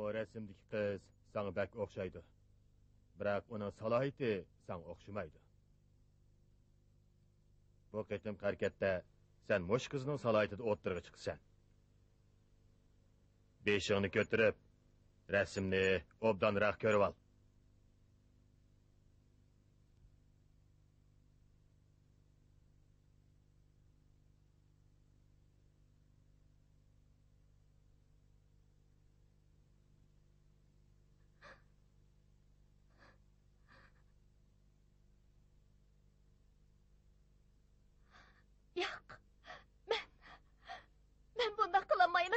O resimdeki kız sana bek okşaydı. Bırak onun salayeti sana okşamaydı. Bu ketim harekette sen muş kızının salayetide ottırığı çıksan. Beşiğini götürüp resimni obdanırak görüp al. Yok. Ben bunda kılamayım.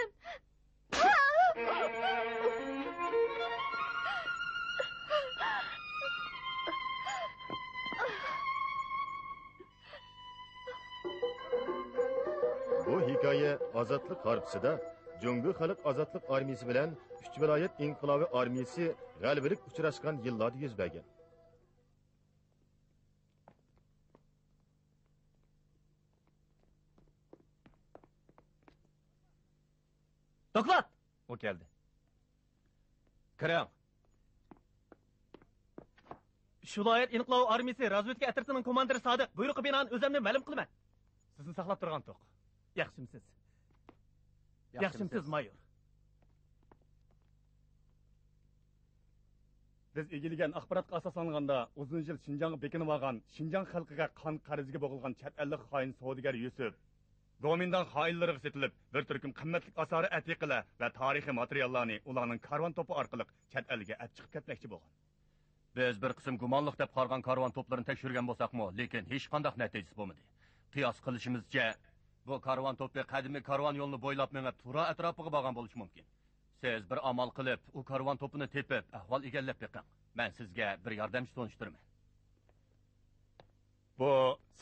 Bu hikaye Azatlık Harpsı'da Cumhur Halk Azatlık Armiyası bilen 3 vilayet İnkılabı Armiyası galibilik uçurashgan yıllarda yüz bergen. Doklat! O geldi. Kırıyorum. Şu vilayet İnkılabı Armiyası razvedka atirtining komandiri Sadık buyruğu binoan o'zimni ma'lum qilaman. Sizni saqlab turgan to'q. Yaxshimisiz? Yaxshimisiz mayor? Biz egilgan axborotga asoslanganda uzun yil Şinjanga bekinib olgan, Şinjan xalqiga qon qarziga bo'g'ilgan chet ellik xoin savdogar Yusuf Gomindan xoinlariga setilib, bir turkum qimmatli asori atiqalar va tarixiy materiallarni ularning karvon to'pi orqali chet elga olib chiqib ketmoqchi bo'lgan. Biz bir qism gumonliq deb qargan karvon to'plarini tekshirgan bo'lsaqmi, lekin hech qanday natijasi bo'lmadi. Qiyos qilishimizcha, bu karvon to'pi qadimiy karvon yo'lini bo'ylab mengib Tura atrofiga borgan bo'lishi mumkin. Siz bir amal qilib, u karvon to'pini tepib, ahvol egallab beqing. Men sizga bir yordamchi to'nishtiraman. Bu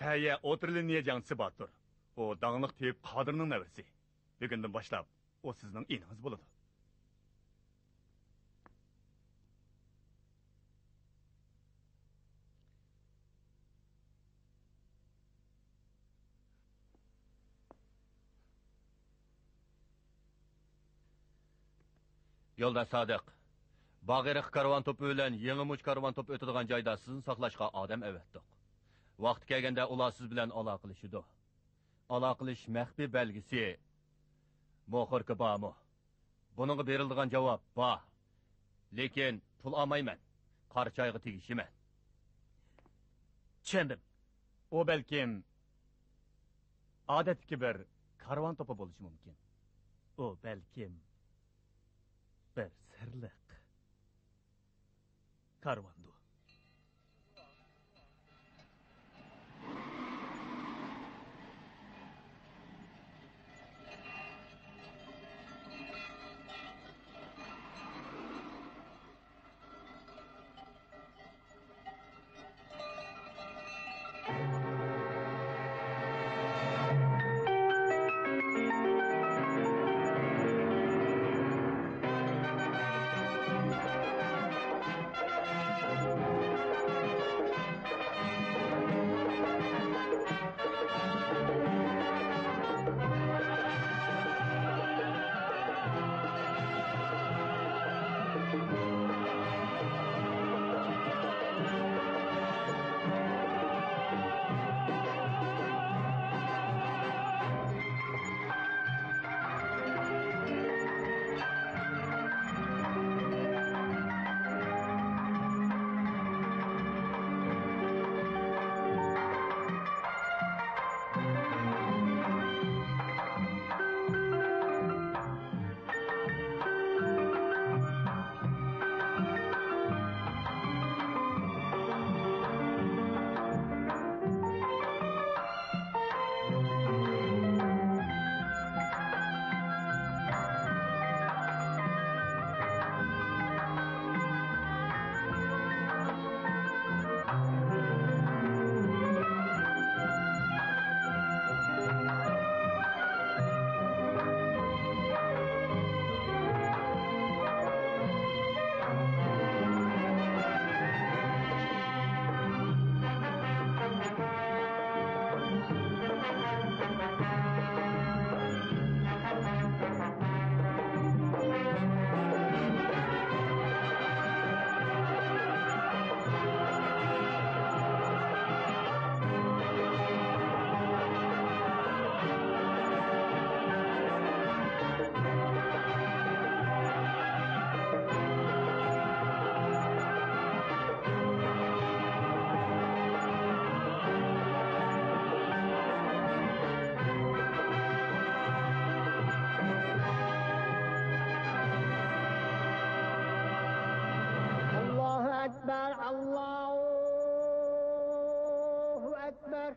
Saya O'tirliniya jangchisi Batur. O dağınıq teyip Qadirning navasi. Bugundan boshlab o sizning eningiz bo'ladi. Yo'lda Sodiq, Bag'iriq karvon to'pi bilan Yangimuch karvon to'pi o'tadigan joyda sizni saqlashga odam avatdik. Vaqti kelganda ular siz bilan aloqalashadi. Aloqalash maxfiy belgisi mo'xirki bormi? Buningga beriladigan javob bor. Lekin pul olmayman. Qarchoyga tegishiman. Tushundim. O balkim odatdagi bir karvon to'pi bo'lishi mumkin. O balkim bir sirliq karvondu. أكبر الله أكبر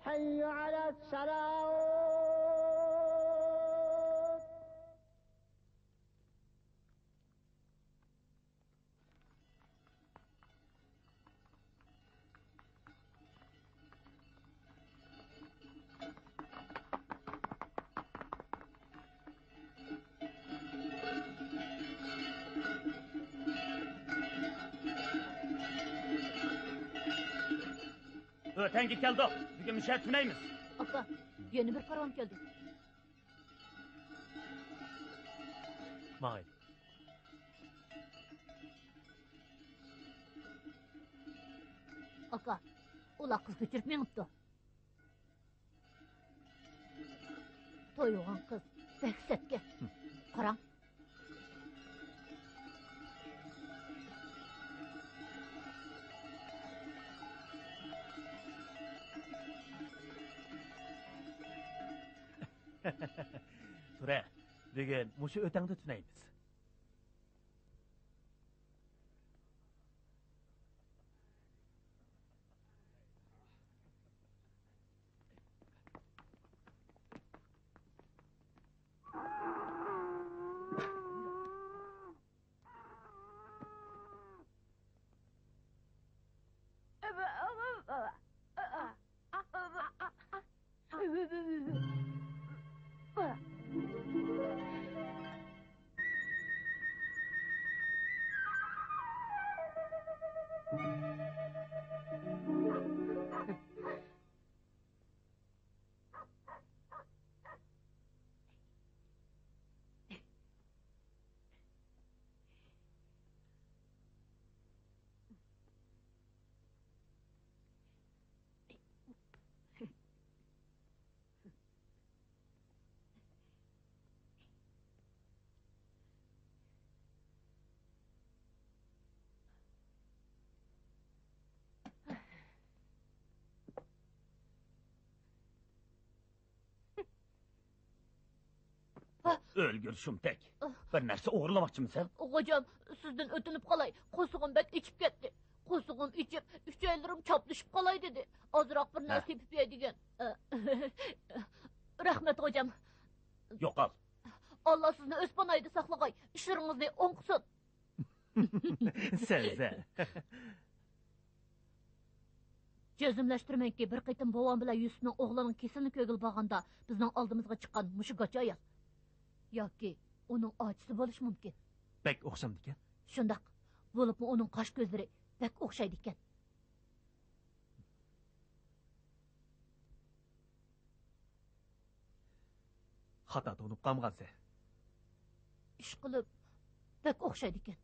حي على الصلاة Ötengi keldik. Bugün müşahit tüneymiz. Aka, yeni bir karvan geldi. Mayli. Aka, ular kız götürüp menipti. Toyuğan kız, behsetke. Karan. Ture, bugün muşu ötengde tüneymiz. Ölgür şumtek. Bir narsa o'g'irlamoqchimisan? Hocam, sizden ötünüp kalay. Kosuğum bek içip gitti. Kosuğum içip, üç ellerim çaplaşıp kalay dedi. Azırak bir narsa yapıp yedigen. Rahmet hocam. Yok al. Allah sizni öz panayda saklagay. İşlerinizni oңqıсын. Sen. Çözümleştirmenki bir kıytım boğan bilen Yusuf'un oğlanın kesilini kögül bağında bizden aldığımızga çıkan muşu gaça ayal. Yoki onun acısı bolish mumkin. Bek o'xshamdi ekan. Shundoq. Bo'libmi uning qosh ko'zlari bek o'xshaydi ekan. Xato unib qolgansan. Ish qilib bek o'xshaydi ekan.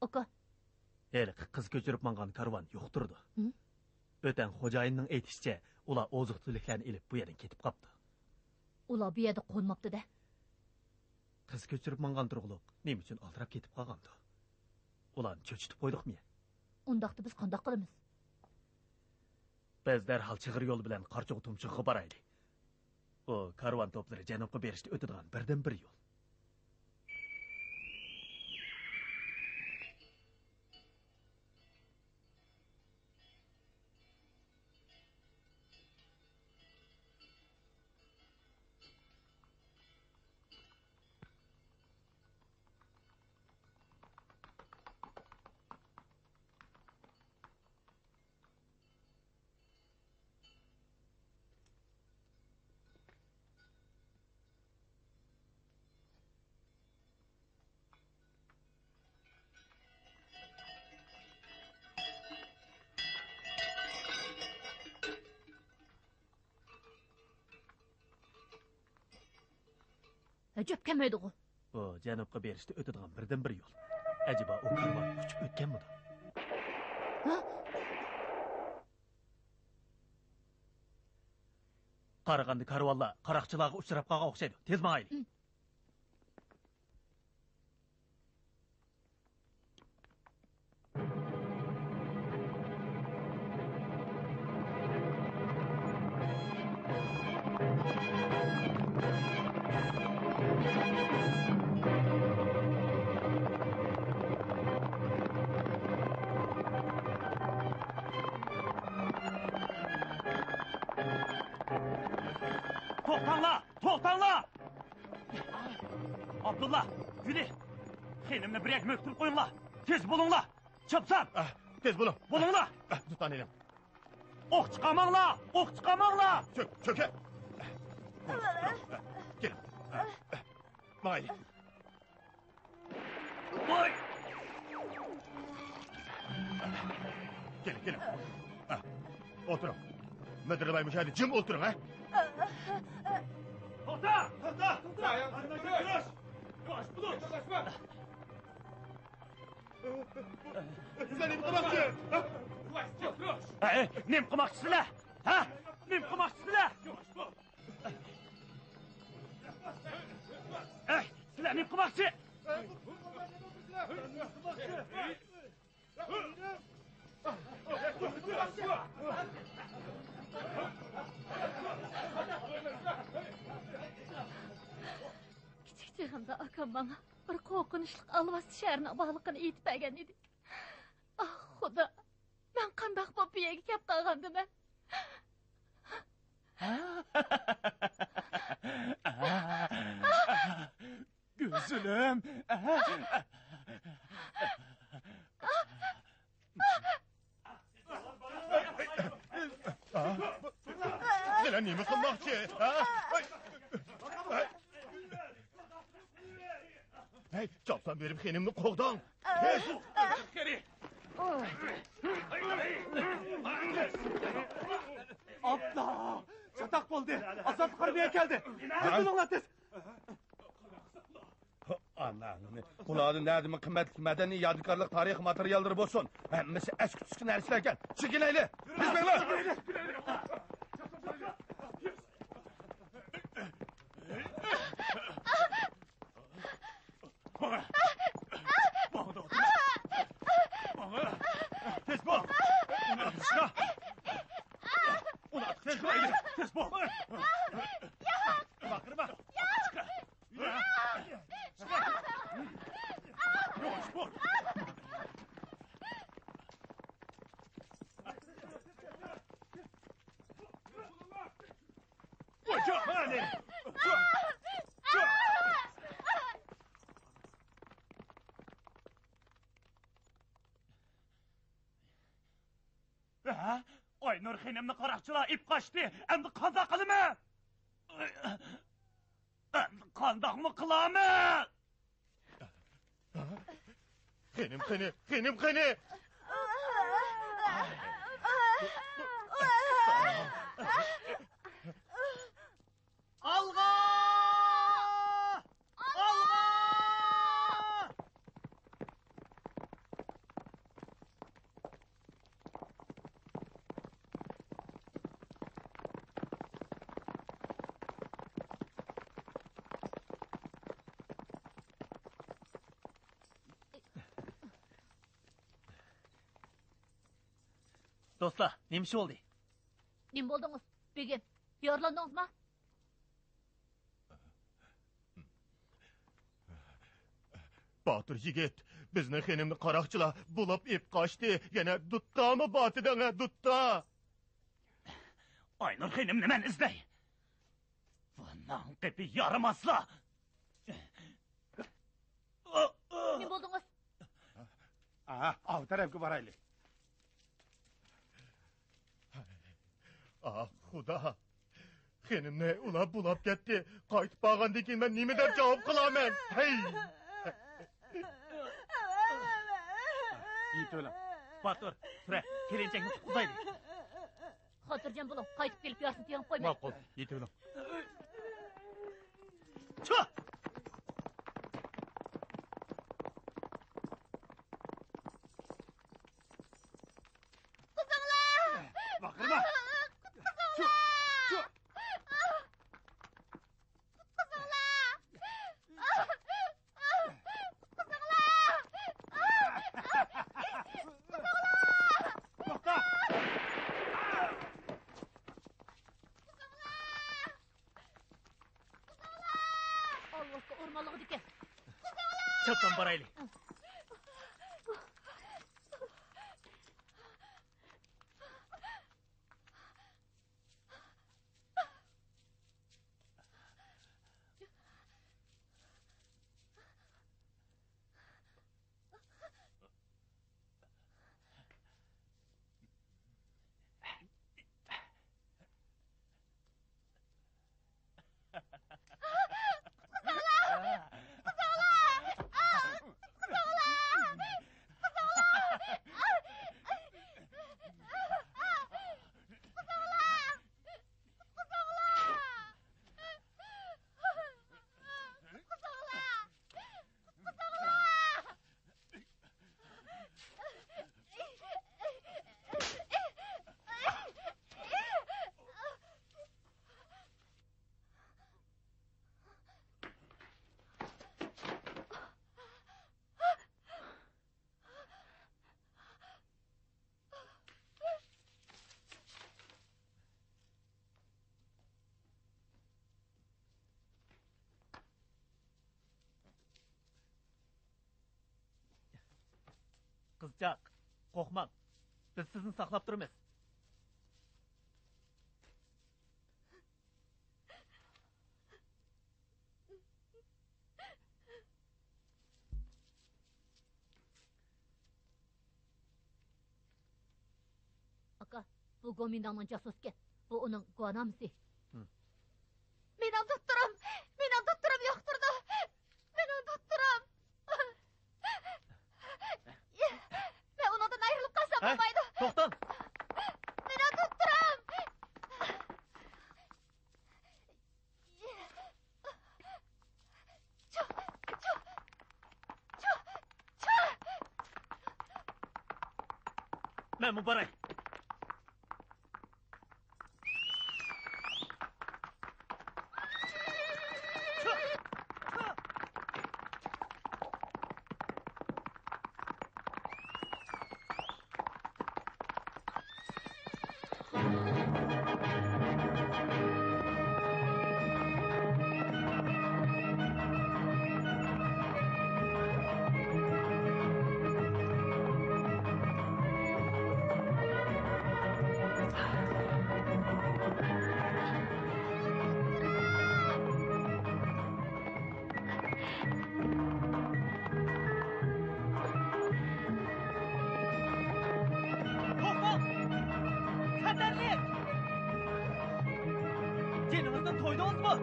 Aka, Heri qiz ko'chirib mangan karvon yo'q turdi. Hı? O'tan xo'jayinning aytishicha, ular oziq-tuliklarni ilib bu yerdan ketib qopti. ular bu yerda qo'nmabdi-da. Qiz ko'chirib mangan turg'uliq nima uchun aldirab ketib qolgandi? Ularni cho'chitib qo'ydikmi? Undaqda biz qandoq qilamiz? Biz darhol chig'ir yo'l bilan Qarchug' tumchug'iga boraylik. Bu karvon to'plari janubga berishda o'tadigan birdan bir yo'l. Ajab kelmaydi o. Bu janubga berishda o'tadigan birdan bir yo'l. Acaba o karvon uchib o'tganmidi? Ha? Qaraganda karvonlar qaroqchilarga uchrab qolgan o'xshaydi. Tez mangayli. To'xtanglar! Abdullah, Guli, xeynimni bir yak möktürüp koyunlar. Tez bulunlar. Çapsam. Tez bulun. Bulunlar. Tutan elim. Ok çıkamanglar. Ok çıkamanglar. Çöke. Gelin. Mayli. Oy. Gelin. Oturun. Müdür bey müşahede cim oturun ha. Toxta! Sen im kımakçı. Nim qilmoqchisizlar? Ha? Nim qilmoqchisizlar? Sizlar nim qilmoqchi? Kichik chig'imda akam bana bir qo'rqinchli alvasti shaharni bog'liqini aytib bergan edi. Ah, xudo. Men qandoq bo'lib bu yerga kelib qolgandim-a? Gözüm. Sen im kımakçı. Hey, çapsan benim xenimni qo'g'don. Tez. Abla! Çatak buldu. Azat harbiye geldi. Tez bulunlar tez. Allah'ım. Bunların nerede kıymetli medeni yadigarlık tarih materyalleri bolsun. Hemmesi eski tüskün erişlerken. Çıkın eyle. Bismillah. Tez bul. Ulan tez bul. Tez bul. Bakırma. Yavaş bul. Çok hadi. Aynur xenimni qaroqchilar ip qochdi. Endi qanday qilaman? Endi qandoqmi qilaman? Xenim xeni. Alğa! Alğa! Dostlar, nima ish bo'ldi? Nim bo'ldingiz? Begim, yorlandingizmi? Batır yigit. Bizni xenimni qaroqchilar bulab ip qochdi. Yana duttami botidan dutta. Aynur xenimni men izlay. Bundan qipi yaramaslar. Nim bo'ldingiz? Av tarafga boraylik. Ah xudo. Xenimni ulab bulab ketdi. Qaytib qolgandan keyin men nima deb javob qilaman? Hey! Yiyip öyle. Batur, Süre, kelinchakni tutqizaylik. Xotirjam bo'ling, qaytib kelib yarsin degan qo'ymang. Ma'qul. Yiyip öyle. Çık! Çöpten baraylı. Qizchaq, qo'rqmang. Biz sizni saqlab turamiz. Aka, bu Gomindan'ın casuski. Bu onun guanamisi. Benim doktorum! Benim doktorum yokturdu! Benim doktorum! Ben ondan ayrılıp kalsam Hey, olmaydı. to'xtan. Benim doktorum! Men bu baray. To'xtan! Xatarlik! Jinimizdan to'ydingizmi?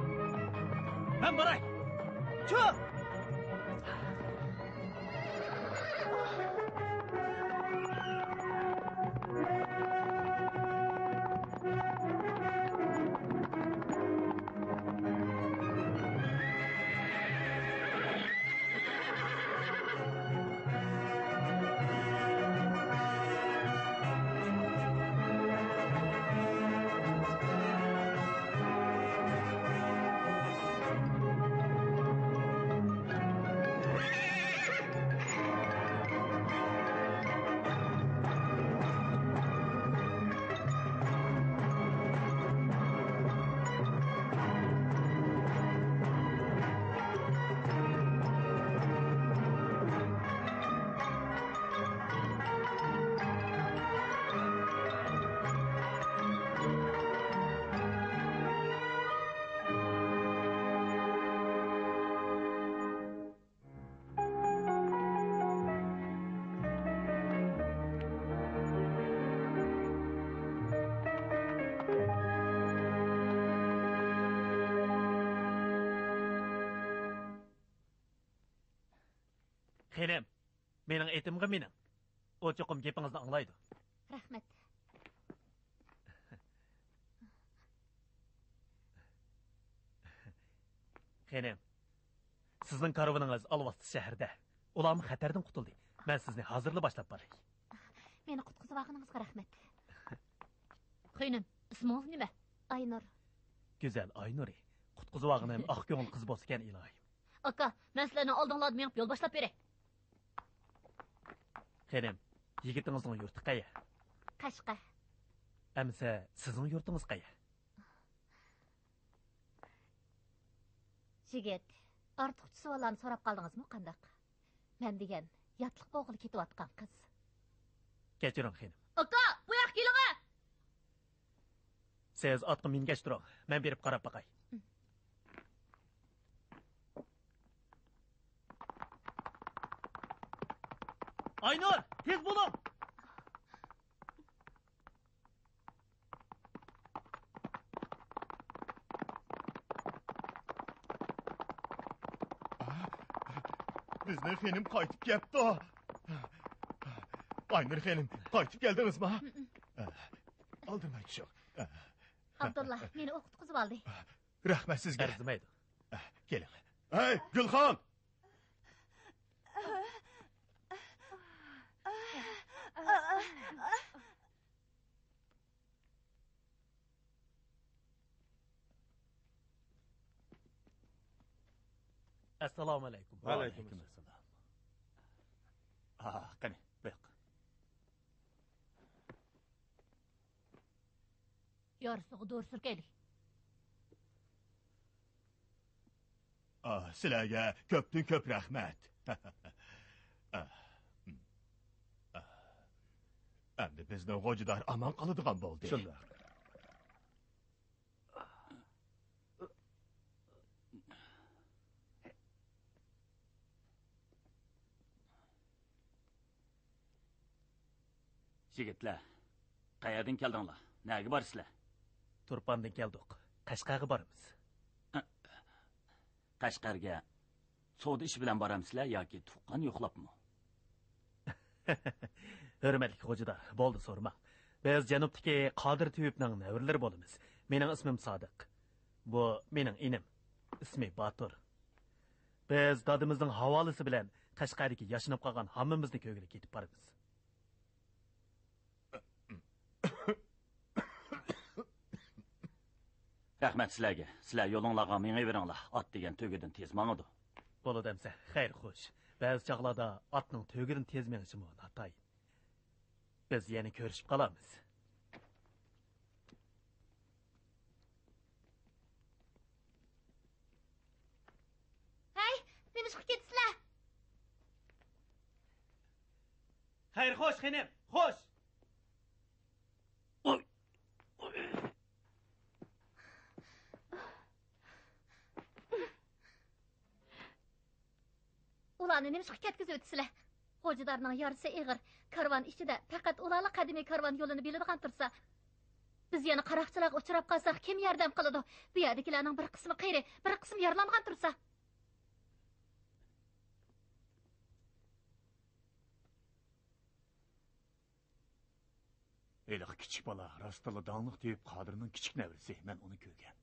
Men baray. Chu! Xenem, mening etimga mening. O cho'qim gapingizni anglaydi. Rahmet. Xenem, sizning karavaningiz Alvastis shahrida. Ularmi xatardan qutuldi. Men sizni hozirla boshlab boray. Meni qutqizib olganingizga rahmet. Xo'nim, ismingiz nima? Aynur. Go'zal Aynuri. Qutqizib olganim oq ko'ngil qiz bo'lsa ekan ilohim. Aka, men sizlarni oldinglarda menib yo'l boshlab beray. Xenem, yigitingizning yurti qaya? Qashqa. Amsa sizning yurtingiz qaya? Jigit, ortiqcha savollarni so'rab qoldingizmi qandaq? Men degan yatliq bo'g'ili ketayotgan qiz. Kechiring xonim. Aka, bu yoqqa keling. Siz otga mingach turing. Men berib qarab boqay. Aynur, tez bo'ling. Bizni xenim qaytib kelibdi. Aynur xenim, qaytib keldingizmi? Aldırmay tushing. Abdullah, meni o'qitqizib oldi. Rahmat sizga. Arzimaydi. Keling. Hey, Gulxon! Assalomu alaykum. Alaykum assalom. Qani, bu yoqqa. Yarısığı doğru sürkeli. Sizlarga ko'pdan ko'p rahmat. Endi bizni g'ojidor aman qoladigan bo'ldi. Shundoq. Yigitlar, qayerdan keldinglar? Nega borsizlar? Turpandan keldik. Qashqarga boramiz. Qashqarga savdo ishi bilan boramsizlar yoki tuqqan yo'qlabmi? Hurmatli xo'jador, bo'ldi so'rma. Biz janubdagi Qodir Tuyubning navrlari bo'lamiz. Mening ismim Sodiq. Bu mening inim. Ismi Batur. Biz dadimizning havolasi bilan Qashqardagi yashinib qolgan hammamizni ko'ngilga ketib boramiz. Rahmat sizlarga. Sizlar yo'linglarga mengayveringlar. Ot degan to'gidan tez mangadi. Bo'ladi demsa, xayr xo'sh. Ba'zi chaqlarda otning to'gidan tez mengishi natay. Biz yana ko'rishib qolamiz. Hey, nima chiqib ketisizlar? Xayr xo'sh, xonim, xo'sh. Ularni nima chiqib ketkizib o'tsizlar? Xo'jadarning yarisi ig'ir. Karvon ichida faqat ularning qadimiy karvon yo'lini biladigan tursa, biz yana qaroqchilarga uchrab qolsak, kim yordam qiladi? Bu yerdagilarning bir qismi qiyri, bir qismi yaralangan tursa. Eliq kichik bola, rastlı dağınıq deyip Qadir'nin kichik nevrisi. Men onu ko'rgan.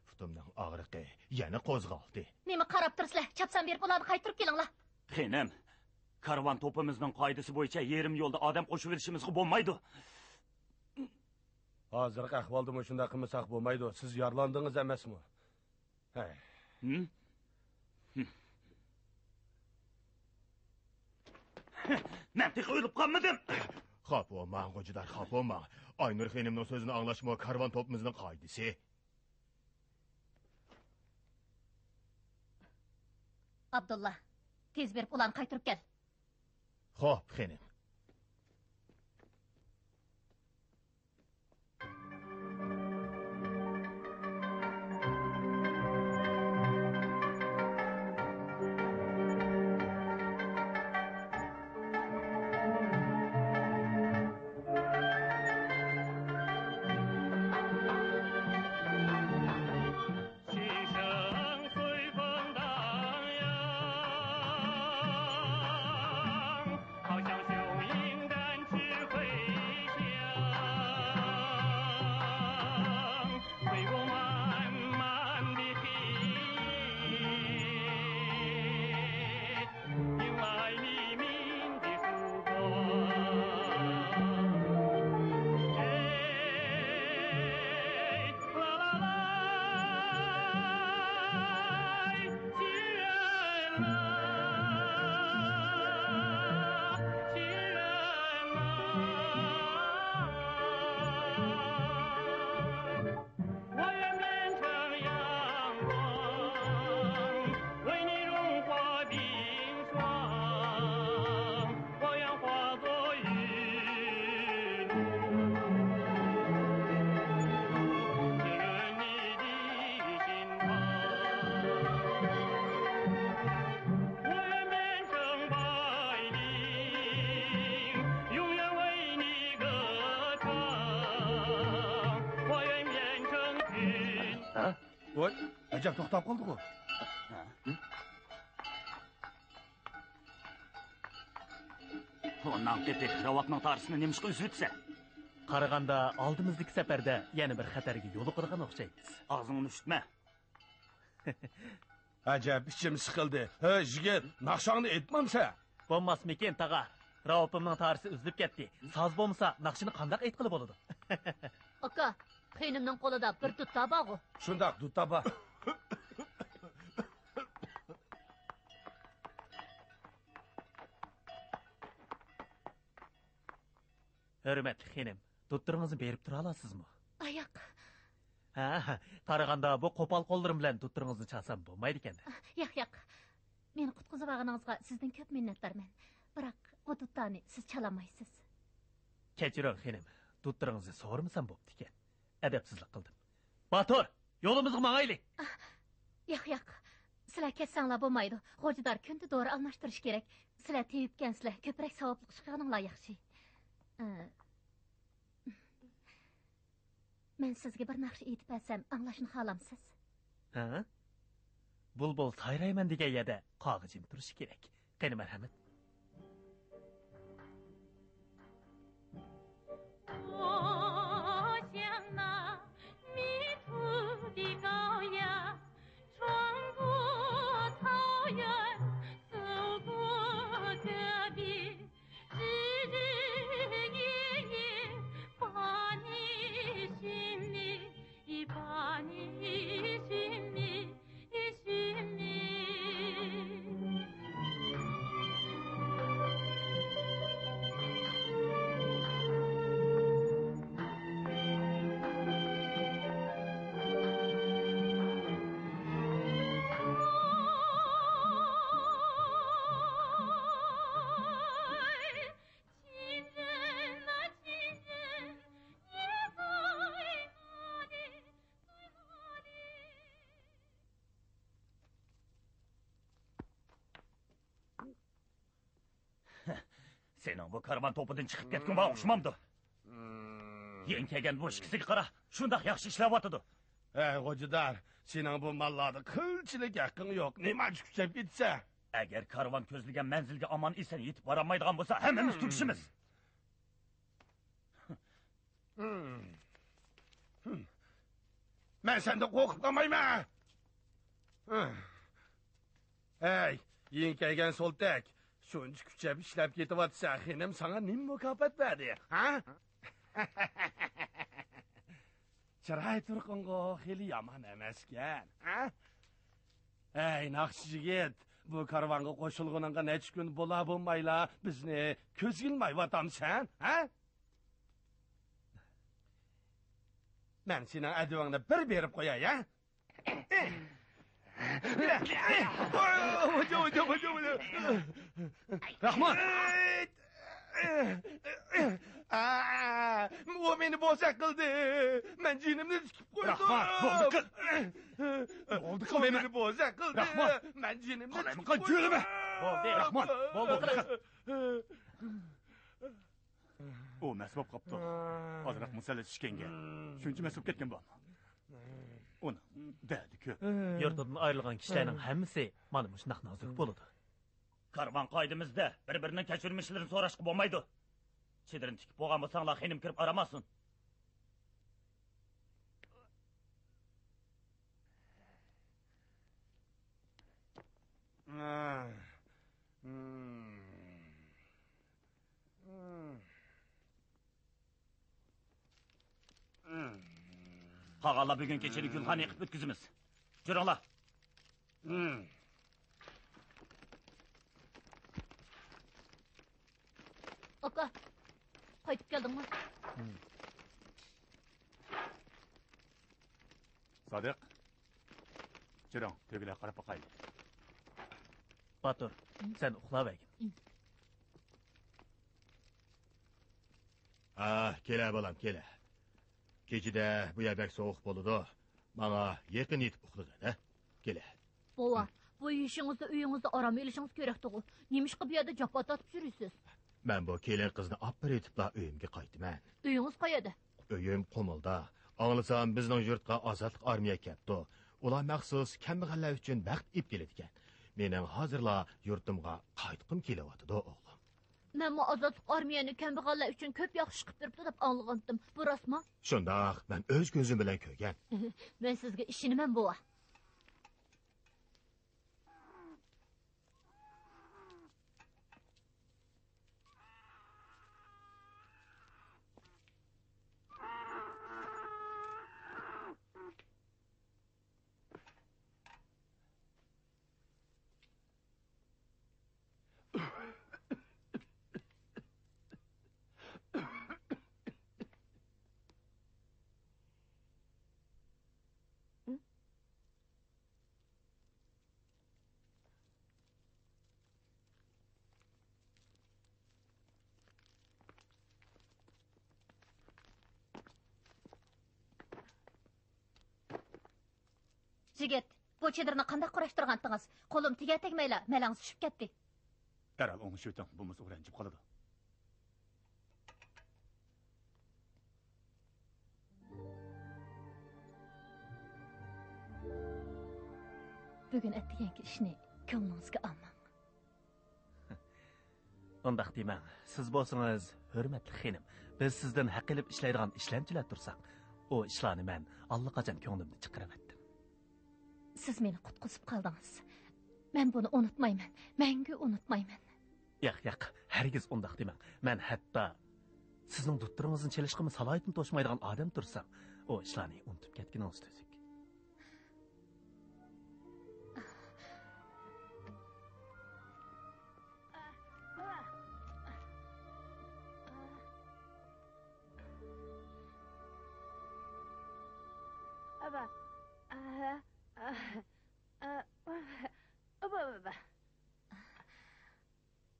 Putumning og'riqi yana qo'zg'aldi. Nima qarab tursizlar? Chapsan berib ularni qaytirib kelinglar. Xenim, karvon to'pimizning qoidasi bo'yicha yerim yo'lda odam qo'shib berishimizga bo'lmaydi. Hozirgi ahvolda shunday qilmasak bo'lmaydi. Siz yaralandingiz emasmi? Hey. Men qo'yilib qolmadim. Xop bo'lmang, g'ojidor, xop bo'lmang. Aynur xonimning so'zini anglashmo karvon to'pimizning qoidasi. Abdullah, tez berib ularni qaytirib kel. Xo'p, xonim. Voy, ajab to'xtab qoldi-ku. Ondan tepe kravatның тарысыны немішқа үзітсе? Qaraganda oldimizdagi safarda yana bir xatarga yo'liqirgan o'xshaymiz. Ağzını üşütme. Ajab, ichim siqildi. Jigit, naqshongni aytmamsa? Bo'lmasmikin, tag'a? Ravopimning tarisi uzilib ketdi. Soz bo'lmasa, naqshini qanday aytqili bo'ladi? Aka, qeynimning qo'lida bir tutta bog'u. Shundoq, dutaba. Hurmatli xenim, tutturingizni berib tura olasizmi? Oyoq. Ha, qaraganda bu qo'pol qo'llarim bilan tutturingizni chasam bo'lmaydi ekan. Yo'q. Meni qutqizib olganingizga sizdan ko'p minnatdorman. Biroq bu tuttani siz chalamaysiz. Kechiring xenim, tutturingizni so'rmasam bo'pti ekan. Adabsizlik qildim. Batur, yo'limizga mangaylik. Yo'q. Sizlar ketsanglar bo'lmaydi. Xo'jador kunda dori almashtirish kerak. Sizlar teyibgansizlar, ko'proq savobli chiqganinglar yaxshi. Men sizga bir naqsh aytib bersam, anglashni xohlamsiz? Ha? Bulbul sayrayman degan yerda qog'ijim turishi kerak. Qani marhamat. Senin bu karvan topudan çıkıp ketkin bana uçmamdı. Yenkegen bu işkisiga qara, shundoq yaxshi ishlayapti. Xo'jador, sening bu mallarda qilchilik haqqing yo'q. Nima kuchab ketsa? Agar karvan ko'zlagan manzilga omon eson yetib boramaydigan bo'lsa, hammamiz tugishimiz. Men senda qo'rqib qolmayman. Ey, yenkaygan soltak, shuncha kuchab ishlab ketyapsa, xenim sana nim mukofot berdi, ha? Chiray turqingo xeli yomon emaskan, ha? Ey, naqshi yigit, bu karvonga qo'shilguningga necha kun bo'la bo'lmayla bizni ko'z ilmayvatamsan, ha? Men sening advangni bir berib qo'yay, ha? Rahmat! O beni bozak qildi. Men jinimni tikib qo'ydim. Rahmat, bo'ldi qil. Bo'ldi qil beni bozak qildi. Rahmat, men jinimni tikib qo'ydim. Jo'lima. Bo'ldi, Rahmat. Bo'ldi qil. O masbob qopdi. Ozroq musalla tushganga. Shuncha masbob ketgan bu. Uni dadi ko'p. Yurtdan ayrilgan kishilarning hammasi mana bu shunaq nozik bo'ladi. Karvan qoidamizda bir-birining kechirmishlarini so'rashga bo'lmaydi. Chedirin tikib bo'lgan bo'lsanglar, xenim kirib aramasin. Qag'alla bugun kechani gulxon yiqib o'tkazamiz. Jo'ranglar. Aka, qaytib keldingmi? Sodiq. Jo'rang, to'g'rilar qarab boqaylik. Batur, sen uxlab egin. Kela balam, kela. Kechida bu yerbek sovuq bo'ladi. Bana yaqin yetib uxlagan, ha? Kela. Bova, bu ishingizda uyingizda orom elishingiz kerak-ku. Nimishqa bu yerda jafo tortib yurisiz? Men bu kelar qizni olib etibla uyimga qaytman. Uyingiz qayerda? Uyim Qumulda. Anglasam bizning yurtqa ozodlik armiya kelibdi. ular maxsus kambag'allar uchun baxt ib keladigan. Mening hozirla yurtimga qaytqim kelyapti, o'g'lim. Men bu ozodlik armiyani kambag'allar uchun ko'p yaxshi qilib beribdi deb anglagandim. Bu rostmi? Shundoq, men o'z ko'zim bilan ko'rgan. Men sizga ishonaman, bu. Jigit, bu çedirni qanday qurashtirgandingiz? Qo'lim tiga tegmayla, malangiz tushib ketdi. Darhol o'ngishib o'ting, bo'lmasa o'ranjib qoladi. Bugun aytganki ishni ko'nglingizga olmang. Undaq demang. Siz bo'lsangiz, hurmatli xonim, biz sizdan haq qilib ishlaydigan ishlamchilar tursak, o ishlarni men allaqachon ko'nglimdan chiqarib Siz meni qutqizib qoldingiz. Men buni unutmayman. Menga unutmayman. Yo'q, hargiz undaq demang. Men hatto sizning doktoringizni chelishqimi salohiyatini to'shmaydigan odam tursam, o ishlarni unutib ketganingiz tuzuk.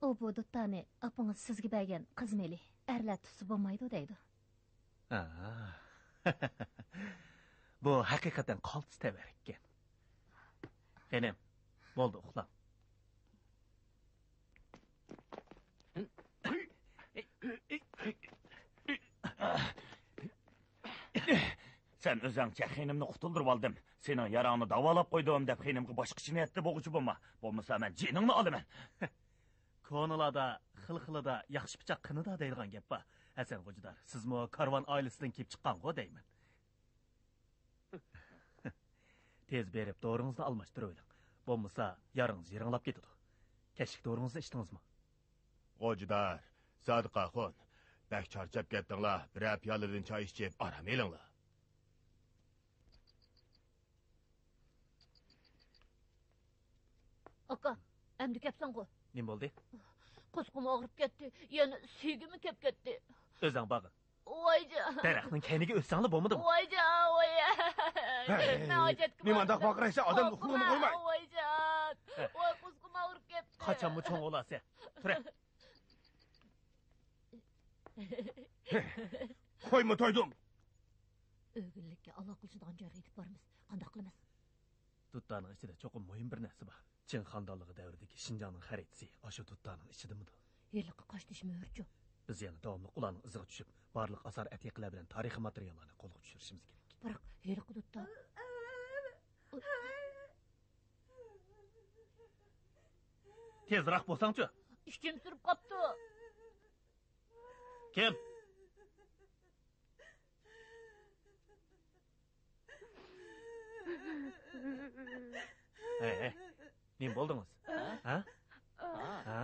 O bu duttani apınız sizga bergan qizmeli. Erlar tusi bo'lmaydi deydi. Bu haqiqatan qaltis tabarakkan. Enem, bo'ldi, uxlam. Sen o'zingcha xenimni qutuldirib oldim. Sening yarangni davolab qo'ydim deb xenimga boshqacha niyatda bo'g'uchi bo'lma. Bo'lmasa men jiningni olaman. Ko'nilada, xil-xilida yaxshi pichoq qinida deydigan gap bor. Hasan Xo'jador, sizmi karvon oilasidan kelib chiqqan-ku deyman. Tez berib doğrunuzni almashtirib oling. Bo'lmasa yaringiz yiringlab ketadi. Kechki doğrunuzni ichdingizmi? Xo'jador, Sodiqaxon, bak charchab ketdinglar. Biror piyoladan choy ichib orom elinglar. Aka, endi kepsan-ku. Nima bo'ldi? Qo'sqim og'rib ketdi. Yana suygimi kep ketdi. O'zing bag'in. Voyja. Daraxtning kayniga o'ssanglar bo'lmadimi? Voyja, voya. Nimandaq baqiraysa, odam uxlag'ini qo'ymay. Voyja. Voy, qo'sqim og'rib ketdi. Qachonmi cho'ng bo'lasiz? Tura. Qo'yma to'ydim. O'g'illikka aloqalashadigan joyga yetib boramiz. Qanday qilamiz? Tutlarning ichida cho'qim muhim bir narsa bor. Chin xonadonligi davridagi Shinjongning xaritasi o'sha tutlarning ichidami? Yerlikqa qochishmi o'rchu? Biz yana davomli ularning iziga tushib, barliq asar atiqalar bilan tarixiy materiallarni qo'lga tushirishimiz kerak. Biroq yerlikqa tutda. Tezroq bo'lsang-chi. Ishim surib qopti. Kim? Nima bo'ldingiz? Ha? Ha?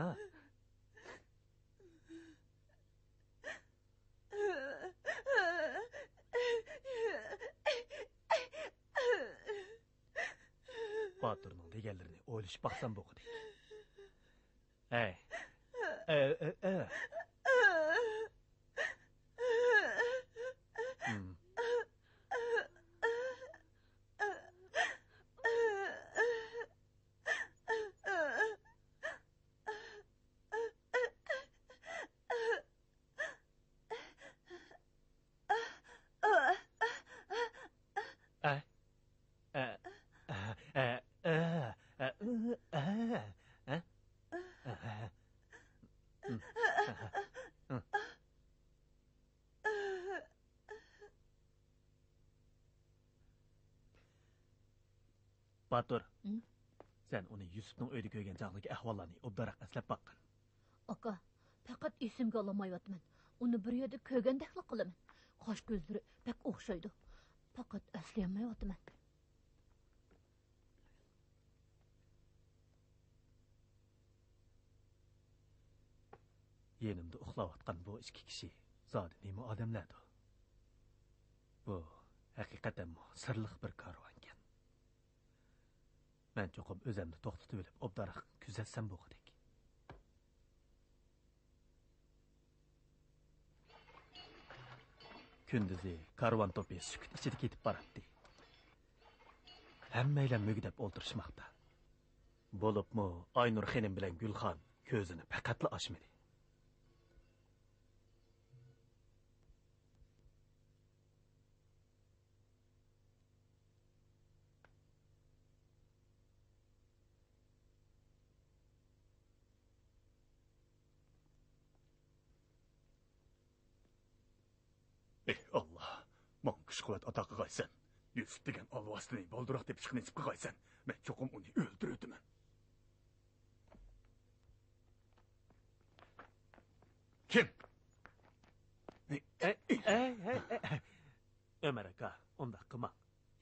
Baturning deganlarini o'ylashib baqsam bo'g'idi. Batur. Hı? Sen onu Yusuf'un öyle köygen çağdaki ahvallarını obdarak eslep bakkın. Aka, faqat esimga olamayotman. Uni bir yerda ko'rgandekla qilaman. Qosh ko'zlari pek o'xshaydi. Faqat eslayolmayotman. Yenimde uxlayotgan bu ikki kishi zodi nima odamlardi? Bu haqiqatan sirliq bir karvon ekan. Men cho'qib o'zimni to'xtatib olib, obdaroq kuzatsam bo'g'idek. Kunduzi karvon to'pi sukut ichida ketib boradi. Hammaylar mugdab o'ltirishmoqda. Bo'libmi Aynur xonim bilan Gulxon ko'zini faqatla ochmadi. Ey Allah, man kuch quvvat ato qilg'aysan. Yusuf degan olvostini boldiroq deb chiqni isib qilg'aysan. Men cho'qim uni o'ldirdim. Kim? Ömer aka, onda qilma.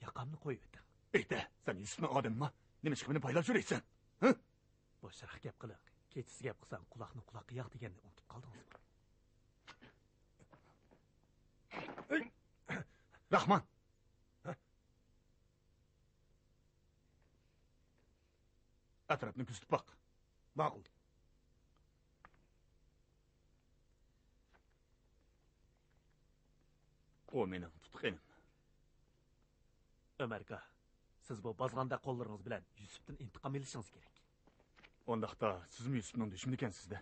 Yaqamni qo'yib o'ting. Ayta, sen Yusufning odammi? Nima ishqibini paylab yuraysan? Boshroq gap qiling. Kechisi gap qilsam quloqni quloqqa yoq deganni unutib qoldingizmi? Rahman. Atrofni kuzatib boq. Ma'qul. O mening tutqinim. Ömer aka, siz bu bozg'anda qo'llaringiz bilan Yusufdan intiqom olishingiz kerak. Ondaqda sizmi Yusufning dushmani ekansiz-da?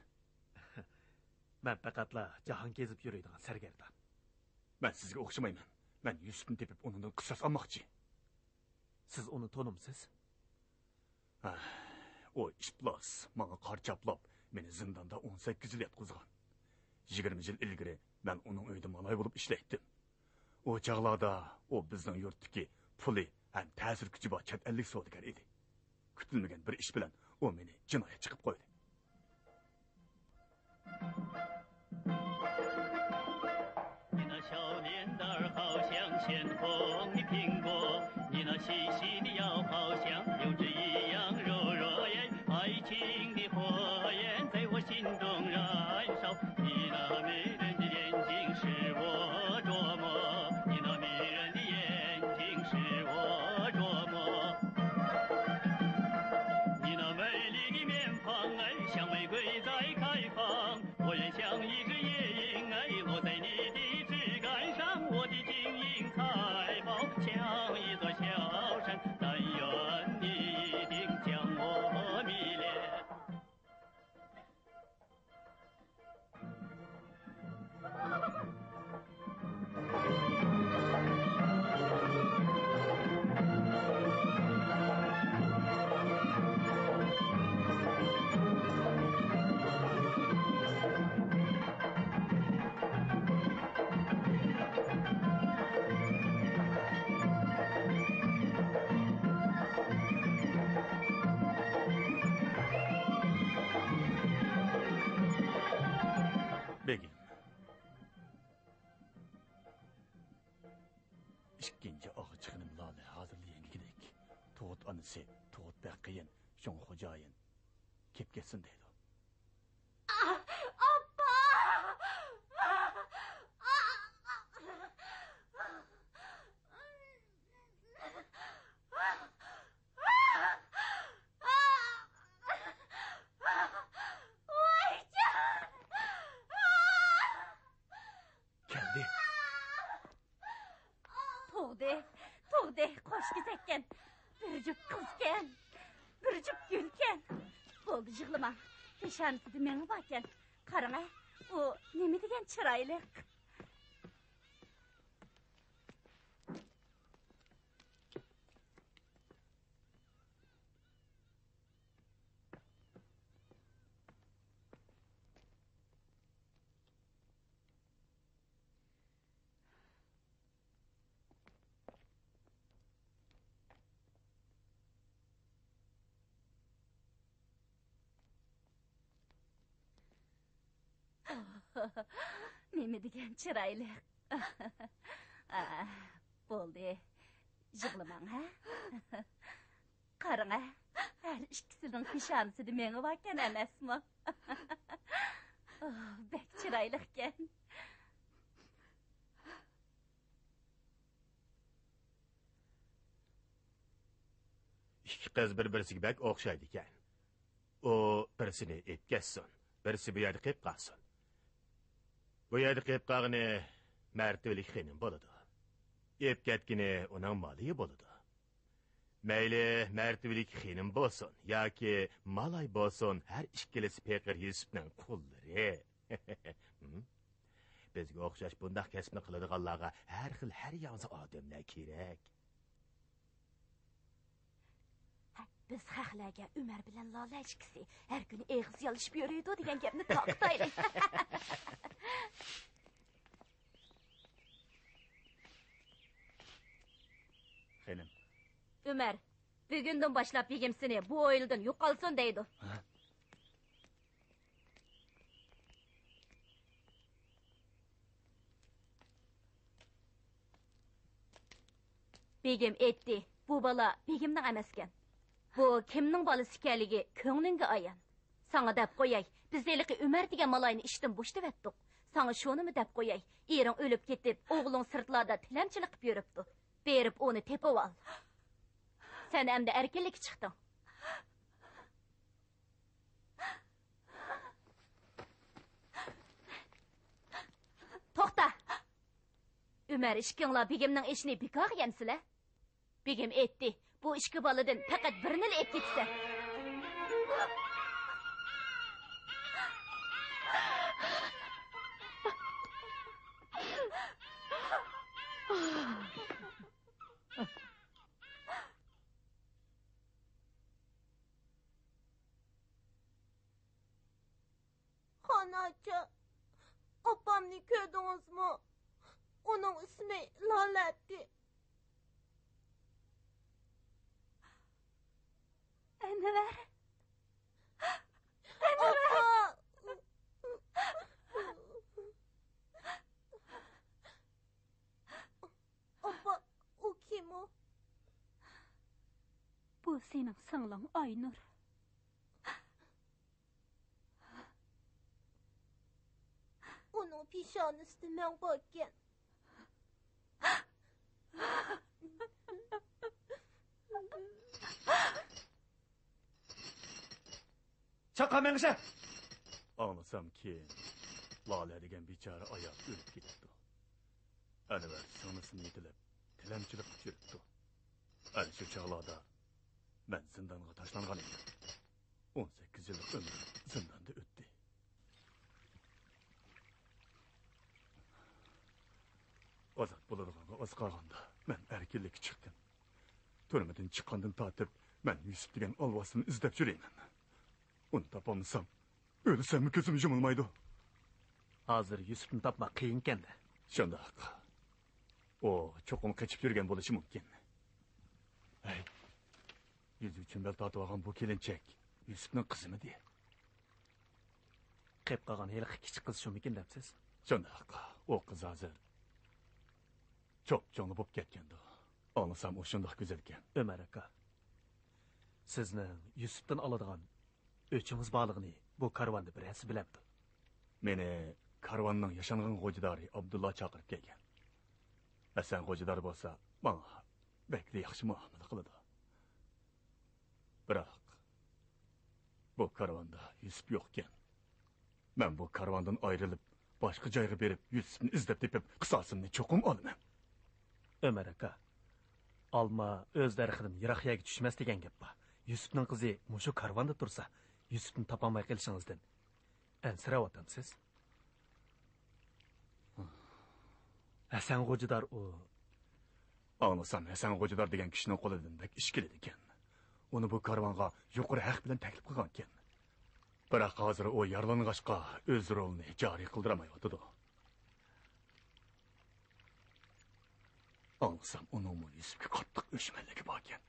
Men faqatla jahon kezib yuradigan sargardon. Men sizga o'xshamayman. Men Yusufni tepib undan qisas olmoqchi. Siz uni tanimsiz? O ishplos menga qarchaplab, meni zindonda 18 yil yotqizgan. 20 yil ilgari men uning uyida malay bo'lib ishlaydim. O chaqlarda o bizning yurtdagi puli ham ta'sir kuchi bor chet ellik savdogar edi. Kutilmagan bir ish bilan o meni jinoyat chiqib qo'ydi. 你那小脸蛋儿好像鲜红的苹果，你那细细的腰好像柳枝一样柔弱耶，爱情的火焰在我心中燃烧。你那迷人的眼睛使我琢磨，你那迷人的眼睛使我琢磨，你那美丽的面庞哎，像玫瑰在开放，我愿像一只夜莺哎，落在你的枝干上，我的金银财宝像一座小山，但愿你一定将我迷恋。Begim. İkinci ağıçığının lale hazırlayan Tuğut anısı, Tuğut Bekkiyen, şun hocayın. Kep geçsin deydi. Appa! Geldi. Tug'di, qo'sh kesakkan. Bir jup qizkan, bir jup gulkan. Bo'ldi, yig'lama. Peshonasida menga borkan. Qarang, u nima degan chiroyli. Nima degan chiroyli. Bo'ldi. Yig'lamang, ha? Qarang, har ikkisining peshonasida menga vakan emasmi? Bek chiroyli ekan. Ikki qiz bir-birisiga bak o'xshaydi ekan. U birisini etkazsin, birisi bu yerda qilib qolsin. Bu yerda qilib qolgani martabalik xinim bo'ladi. Ep ketgini uning moliyi bo'ladi. Mayli martabalik xinim bo'lsin yoki malay bo'lsin, har ikkilisi Peqir Yusufning qullari. Bizga o'xshash bunday kasbni qiladiganlarga har xil har yonzi odamlar kerak. Biz xalqlarga Umar bilan Lola ikisi har kuni eg'iz yolishib yuradi degan gapni to'xtaylik. Xenim. Umar, bugundan boshlab begim seni bu o'yildan yo'qolsin deydi. Begim aytdi, bu bola begimning emaskan. Bu kimning bolasi ekanligi ko'nglingga ayon. Sana deb qo'yay, biz eliqi Umar degan malayni ishdan bo'shtavatdik. Sana shunimi deb qo'yay, ering o'lib ketib, o'g'ling sirtlarda tilamchilik qilib yuribdi. Berib onu tepib ol. Sen endi erkinlik chiqding. To'xta. Umar ishkinglar begimning ishini bekor qilgansizlar. Begim aytdi, bu ikki boladan faqat birini olib ketsa. Xonacha, opamni ko'rdingizmi? Uning ismi Lolati. Anvar. Opa, u kim o? Bu sening singling Aynur. Uning peshonasida men bo'lgan. Chaqamangsa. Anlasam ki Lale degan bechora ayol o'lib ketibdi. Anvar sonasini yetilib, tilamchilik qilib yuribdi. Ana shu chog'larda men zindonga tashlangan edim. 18 yillik umr zindonda o'tdi. Ozod bo'ladigan oz qolganda men erkinlikka chiqdim. Turmadan chiqqandan tortib men Yusuf degan olvosini izlab yurayman. Uni topolmasam, o'lsam ko'zim yumilmaydi. Hozir Yusufni topmak qiyin ekan-da. Shundoq. O cho'qim qochib yurgan bo'lishi mumkin. Hey, yuzi uchun bel tortib olgan bu kelinchak Yusufning qizimidi? Qilib qolgan hali kichik qiz shumikin debsiz? Shundoq. O qiz hozir cho'p-cho'ngli bo'lib ketgandi. Olsam o shundoq go'zal ekan. Umar aka, sizni Yusufdan oladigan o'chimiz borlig'ini bu karvonda birasi biladi. Meni karvonning yashangan xo'jadori Abdulloh chaqirib kelgan. Hasan xo'jador bo'lsa, menga bekli yaxshi muomala qiladi. Biroq bu karvonda Yusuf yo'q ekan. Men bu karvondan ayrilib, boshqa joyga berib, Yusufni izlab tepib, qisosimni cho'qim olaman. Umar aka, olma o'z daraxidan yiroq yerga tushmas degan gap bor. Yusufning qizi mushu karvonda tursa, Yusufni topolmay qolishingizdan ansirayotamsiz. Hasan xo'jador u. Anlasam Hasan xo'jador degan kishining qo'lidan bak ish keladi ekan. Uni bu karvonga yuqori haq bilan taklif qilgan ekan. Biroq hozir u yaralang'achqa o'z rolini joriy qildirmayotdi. Anlasam uning Yusufga qattiq o'shmanligi bor ekan.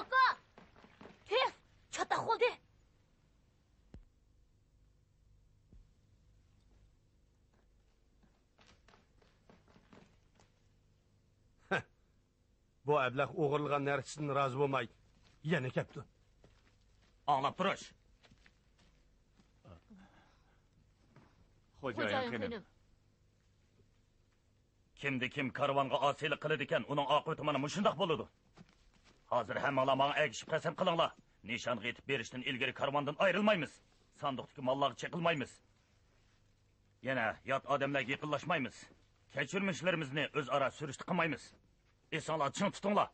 Aka! Tez! Chatoq bo'ldi. bu ablah o'g'irlagan narsasidan rozi bo'lmay yana kelibdi. Anlap turish. Xo'jayin xo'nim. Kim karvonga osiylik qiladi ekan, uning oqibati mana shundoq bo'ladi. Hozir hammalar menga agishib qasam qilinglar. Nishonga yetib berishdan ilgari karvondan ayrilmaymiz. Sandiqdagi mollarga cheqilmaymiz. Yana yot odamlarga yaqinlashmaymiz. Kechirmishlarimizni o'zaro surishti qilmaymiz. Esonlar chin tutinglar.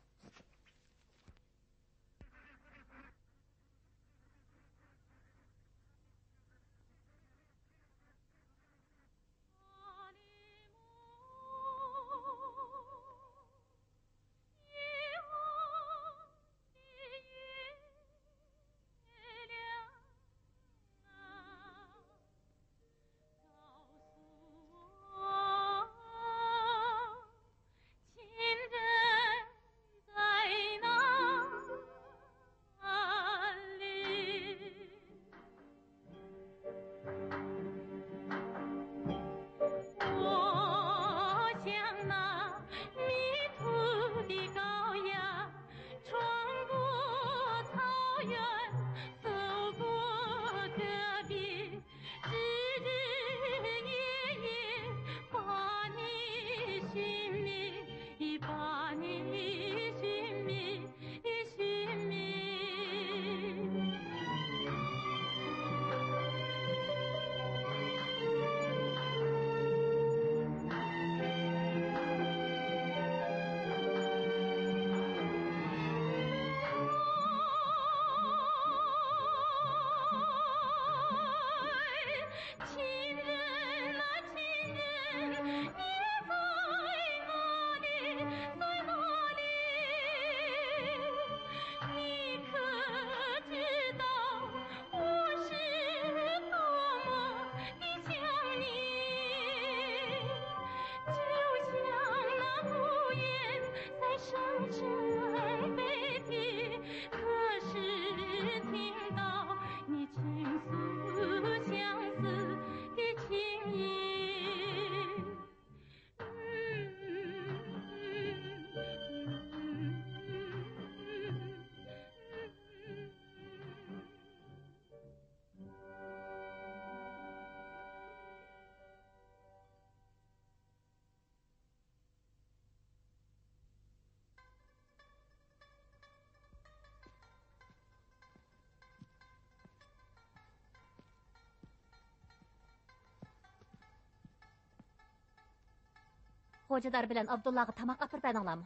Xo'jadar bilan Abdullaga tamoq apirib bertinglarmi?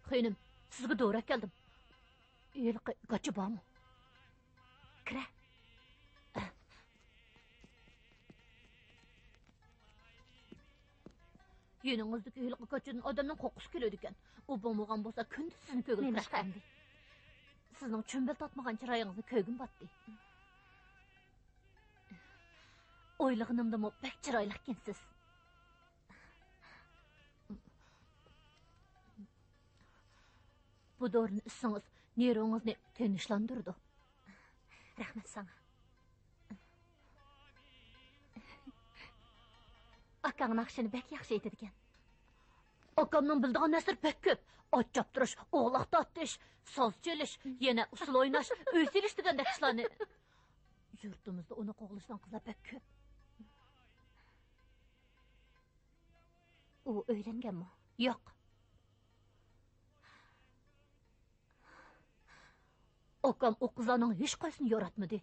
Xo'nim, sizga doğru keldim. Uyliqi qochi bormi? Kira. Yönünüzdeki uyliqi qochidan odamning qo'qqisi keladi ekan. U bo'lmagan bo'lsa, kunduz sizni ko'gil turardi. Sizning cho'mbel tatmagan chiroyingizni ko'gim batdi. O'ylig'inimda bek chiroyli ekansiz. Bu doğrunu içseniz neyronungizni tinchlantirdi. Rahmat sana. Akang naqshini bek yaxshi aytadi ekan. Akamning bildigan narslar bek ko'p. Ot choptirish, o'g'loq tortish, so'z chelish, yana usul o'ynash, uy silish degandek ishlarni. Yurtimizda uni qo'g'lishdan qizlar bek ko'p. U uylanganmi? Yo'q. Akam o qizlarning hech qaysini yoratmadi.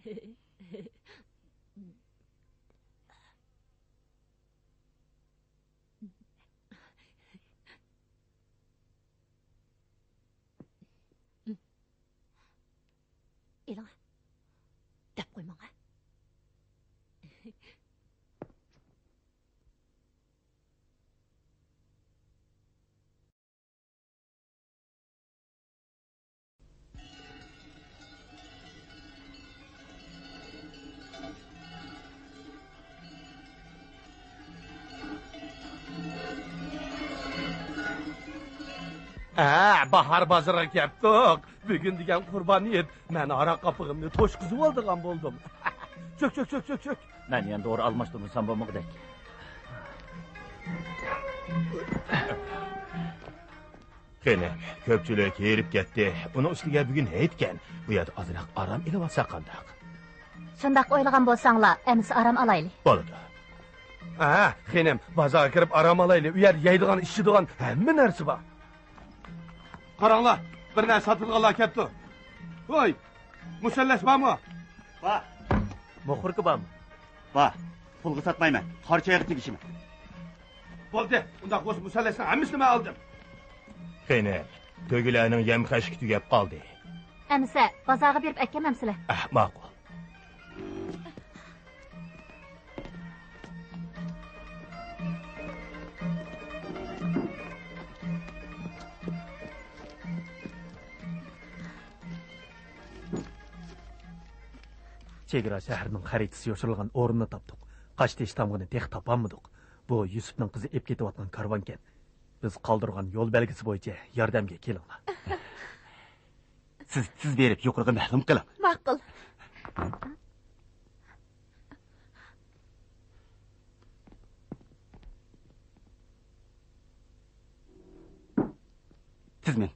Eling. Deb qo'ymang. Bahar bazarga keldik. Bugun degan qurbon et. Men aroq qopig'imni to'shqizib oldigan bo'ldim. Çök. Men endi o'ra almashtirmasam bo'lmag'idek. Qani, ko'pchilik yerib ketdi. Uni ustiga bugun aytgan. Bu yerda ozroq aram ilib olsa qandaq. Shundoq o'ylagan bo'lsanglar, endi aram olayli. Bo'ladi. Xenem, bozorga kirib aram olayli. U yer yeydigan, ichadigan hamma narsa bor. Qaranglar, bir narsa sotilganlar ketdi. Voy, musallas bormi? Bor. Muxurki bormi? Bor. Pulga sotmayman. Qarchaga tegishim. Bo'ldi, unda qo'sh musallasni hammasini men oldim. Qani, to'gilarning yem qashki tugab qoldi. Amsa, bozorga berib aytganmamsizlar. Ma'qul. Chegara shahrining xaritasi yoshirilgan o'rinni topdik. Qashtish tamg'ini tex topolmadik. Bu Yusufning qizi ep ketayotgan karvonkan. Biz qoldirgan yo'l belgisi bo'yicha yordamga kelinglar. Siz berib yuqoriga ma'lum qiling. Ma'qul. Tizmin.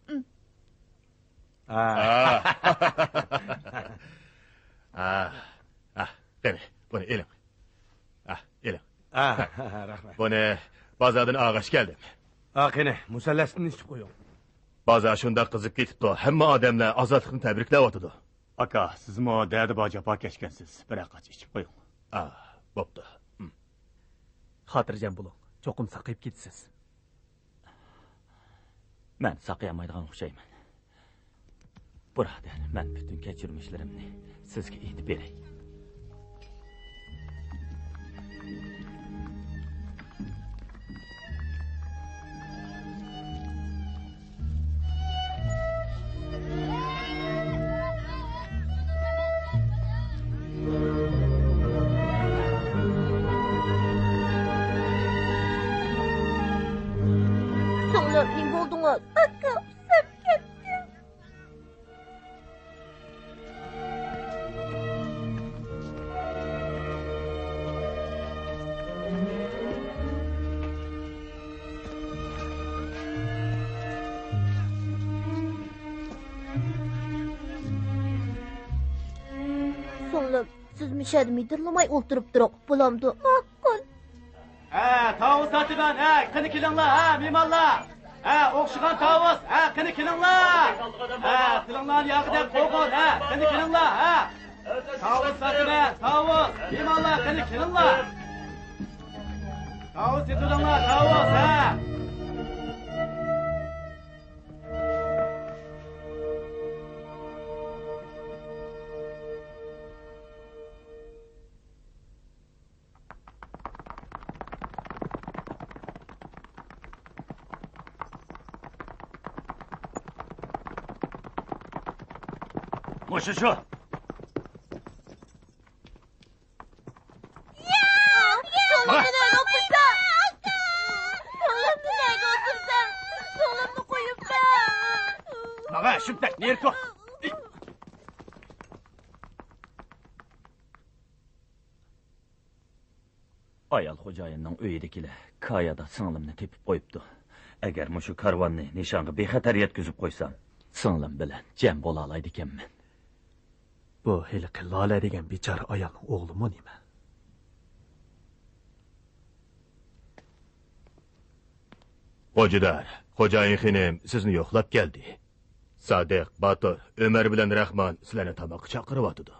Qani, buni eling. Eling. Rahmat. Buni bozordan og'ash keldim. Qani, musallasni ichib qo'ying. Bozor shundoq qizib ketibdi. Hamma odamlar ozodlikni tabriklayotdi. Aka, sizmi dadi boja pakashgansiz. Bir aqach ichib qo'ying. Bo'pti. Xotirjam bo'ling. Cho'qim saqib ketasiz. Men saqlayamaydigan o'xshayman. Birodar, men butun kechirmishlarimni sizga aytib beray. So'nglarning bo'ldingiz. Aka, usab ketdi. So'nglar, siz mishadi midirlamay o'ltirib turib, bo'lamdi. Ma'qul. Tavus satiban, qani kelinglar, memonlar. O'xshigan tavus, qani kelinglar. Tilinglarni yog'idab qo'ygan, qani kelinglar, Tavus satiban, tavus, memonlar, qani kelinglar. Tavus yetilinglar, tavus, Shu. So'nglar nega o'tirsan? So'nglarni nega o'tirsan? So'nglarni qo'yibman. Maga, shunday, nerko. Ayal xo'jayinning uyidagilar Kayada singlimni tepib qo'yibdi. Agar mushu karvonni nishonga bexatar yetkazib qo'ysam, singlim bilan jam bo'la oladi ekanman. Bu hiliqi Lola degan bechora ayolning o'g'limi nima? Xo'jador, xo'jayin xinim sizni yo'qlab keldi. Sodiq, Batur, Umar bilan Rahmon sizlarni tomoqqa chaqiryotdi.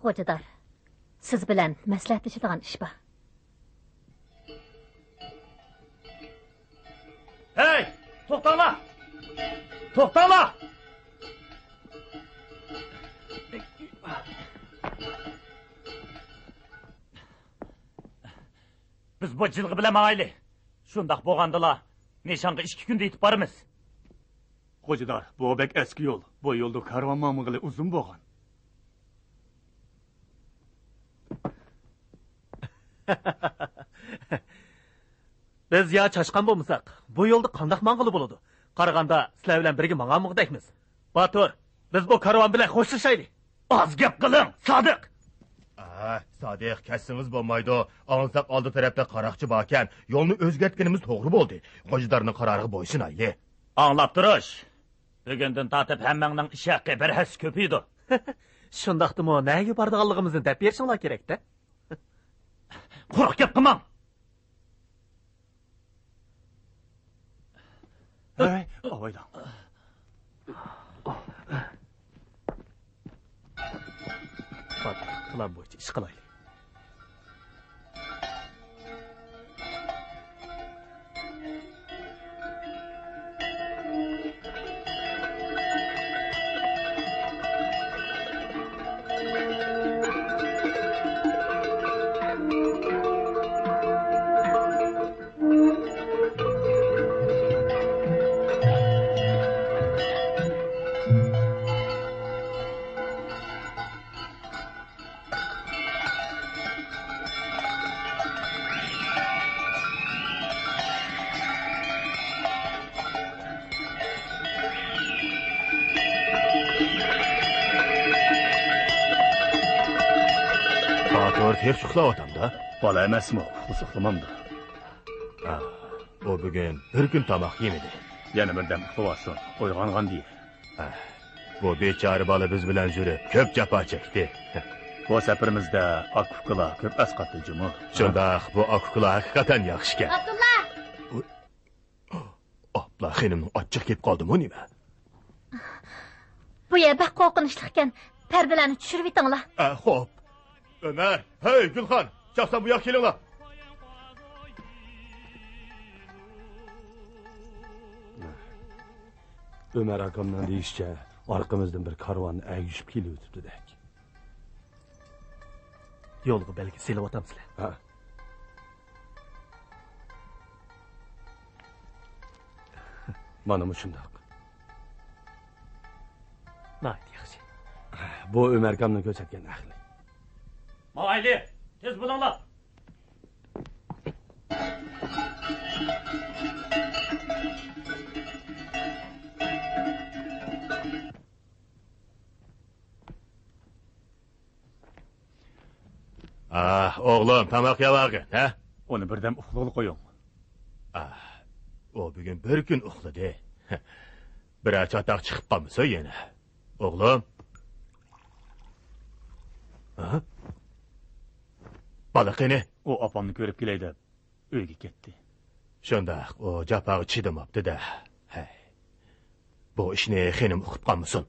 Xo'jador, siz bilan maslahatlashadigan ish bor. Hey, to'xtanglar. To'xtanglar. Biz bu jilg'i bilan mangayli. Shundaq bo'lgandila, nishonga 2 kunda yetib boramiz. Xo'jador, bu bek eski yo'l. Bu yo'lda karvon mamig'ili uzun bo'lgan. Biz ya chashqan bo'lmasak, bu yo'lda qanday mang'ili bo'ladi? Qaraganda sizlar bilan birga mangammoqdakmiz. Batur, biz bu karvon bilan xo'shlashaylik. Az gap qiling, Sodiq. Sodiq, kassingiz bo'lmaydi. Аңсақ oldi tarafda qaraqchi bor ekan. Yo'lni o'zgartganimiz to'g'ri bo'ldi. Xo'jadorning qaroriga bo'ysunayli. Anlab turish. Bugundan tortib hammangning ish haqqi bir has ko'paydi. Shundaqdimi, nega bordiganligimizni deb berishinglar kerak-da. Quruq gap qilmang. Hey, avaydan. Batur, plan bo'yicha ish qilaylik. Hep uxlayapman-da. Bola emasmi? Uxlamamda. O bugun bir kun tomoq yemadi. Yana birdan uxlayapsan. Uyg'ongan diye. Bu bechora bola biz bilan yurib, ko'p jafo chekdi. Bu safarimizda akukalar ko'p asqatdi jumur. Shundaq, bu akukalar haqiqatan yaxshi ekan. Abdulla! Abla xonimning ochiq kelib qoldimi nima? Bu yer baq qo'rqinchli ekan. Pardalarni tushirib yetinglar. Xo'p. Ömer, hey Gülhan, çaksan bu yak kelinglar. Ömer akamdan deyishcha, orqamizdan bir karvon agishib kelib o'tibdi-dak. Yo'lga belgi selib o'tamsizlar. Ha. Mana shundoq. Nayt yaxshi. Bu Ömer akamni ko'rsatgan ahli. Mangayli, tez bo'linglar. Oğlum, tamak yavagın, ha? Onu birden uxlalı koyun. O bugün bir gün uxladı. Birer çatak çıkıp kalmışsa yine. Oğlum. Ha? Balıkını. O apanını görüp geleydi. Öyle gitti. Şundaq, o capağı çiğdemaptı da. Hey. Bu işini xenim uxup kalmışsın.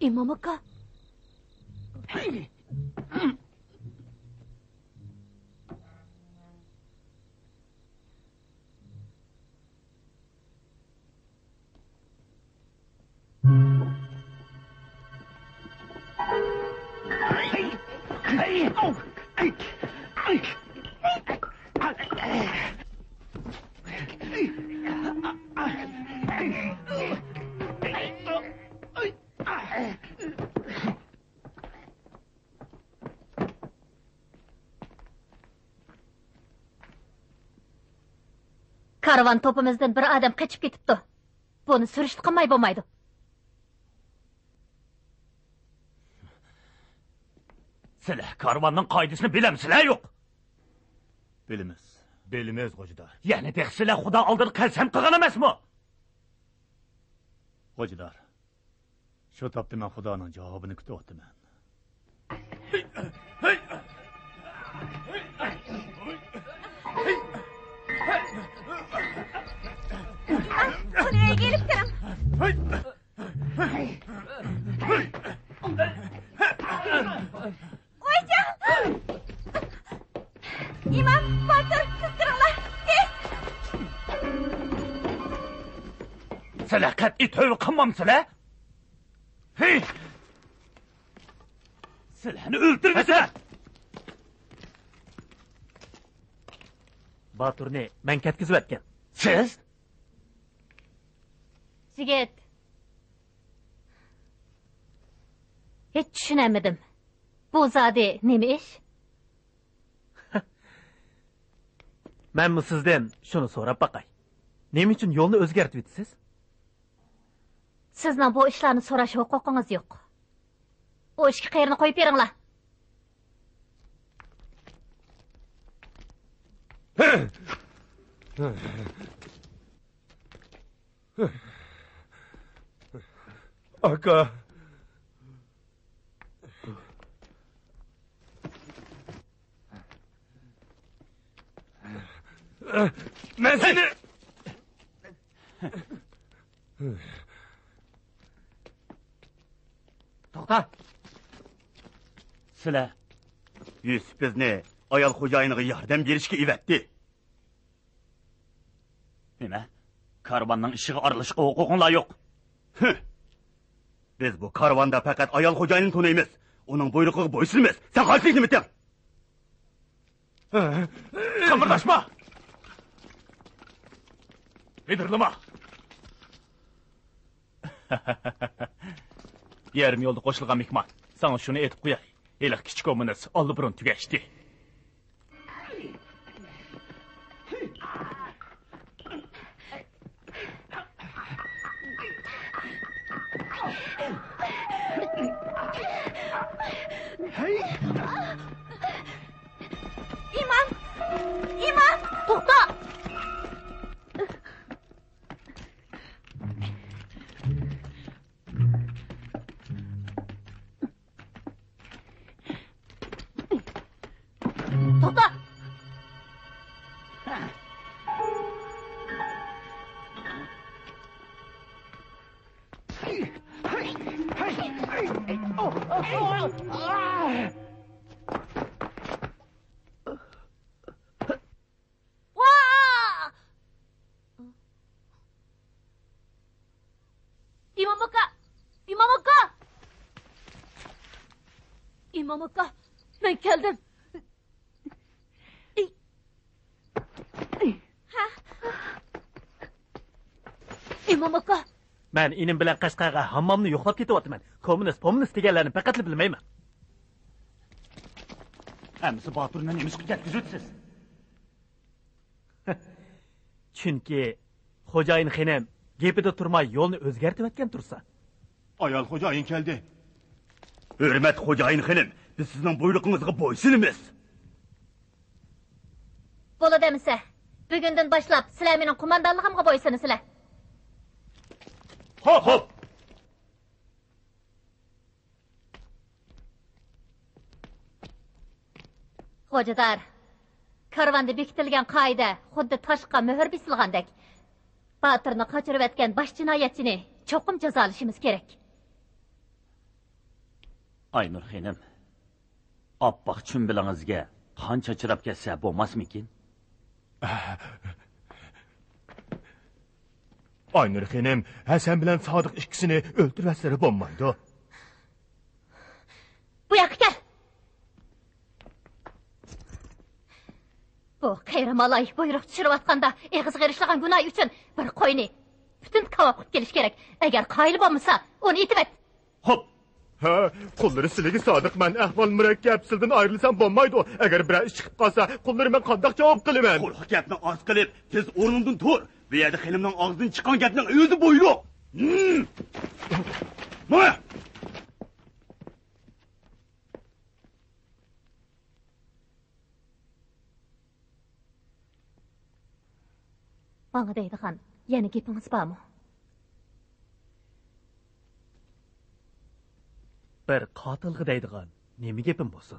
İmam Aka. Karvan topumuzdan bir adam kaçıp ketipti. Bunu sürüştü qilmay bo'lmaydi. Sizlar karvanning qoidasini bilamsizlar yo'q? Bilamiz. Bilmez Hocalar. Yani deksile Xudo oldida qasam qilgan emasmi? Hocalar. Shu topda men Xudoning javobini kutyapman. Buraya gelip durun. Hocam! İmam, Batur, kızdırınlar. Tez! Sizlar qat'iy tövbe qilmamsizlar? Hey! Sizlarni o'ldirmasa! Baturni men ketkizib o'tgan. Siz? Jigit. Hiç düşünemedim. Bu zade neme iş? Men mi sizdan shuni so'rab baqay. Nima uchun yo'lni o'zgartib etasiz? Sizning bu ishlarni so'rash huquqingiz yo'q. Bu ishga qayerni qo'yib beringlar. Aka. Ben seni... To'xta. Sizlar Yusuf bizni ayol xo'jayiniga yordam berishga ivatdi. Nima? Karvanning ishiga aralashishga huquqinglar yo'q. Biz bu karvanda faqat ayol xo'jayinini tunaymiz. Uning buyrug'iga bo'ysunmiz. Sen qaysini biting? Qimırdashma! Edirlama! Yarım yo'lda qo'shilgan mehmon. Sana shuni aytib qo'yay. Eliq kichik omonat oldi burun tugashdi. İmam! İmam! To'xta! To'xta! Vaa! İmam Aka! İmam Aka! İmam Aka! Ben geldim. İmam Aka! Men inim bilan Qashqarga hammomni yo'qlab ketyapman. Kommunist deganlarni faqat bilmayman. Hamsi Baturni nemis ketkizibsiz. Chunki xo'jayin xinam gapida turmay yo'lni o'zgartib o'tgan tursa. Ayol xo'jayin keldi. Hurmat xo'jayin xinim, biz sizning buyrug'ingizga bo'ysunmiz. Bo'ladimisa, bugundan boshlab sizlar mening qo'mondonligimga bo'ysunsizlar. Hop. Xo'jador, karvonda bekitilgan qoida xuddi toshqa muhr bisilgandek. Baturni qochirib o'tgan bosh jinoyatchini cho'qim jazolashimiz kerak. Aynur xanim, oppoq chumbilingizga qon chachirab ketsa bo'lmasmikin? Aynur xanim, Hasan bilan Sodiq ikkisini o'ldirmasları bo'lmaydi. Bu yoqqa kel. Bu qayramalay buyruq tushirayotganda eg'iz g'irishlangan gunoh uchun bir qo'yni butun kavob qilib kelish kerak. Agar qoyil bo'lmasa, uni etib et. Hop. Ha, qo'llari siligi Sodiq, men ahvol murakkab, sizdan ayrilsam bo'lmaydi. Agar bir ish chiqib qolsa, qo'llari men qanday javob qilaman? Qo'rq gapni oz qilib, tez o'rningdan tur. Bu yerda xinimning og'zidan chiqqan gapning o'zi buyruq. Mo'ya! Bana deydigan, yana gepingiz bormi? Bir qotilga deydigan, nima gepim bo'lsin?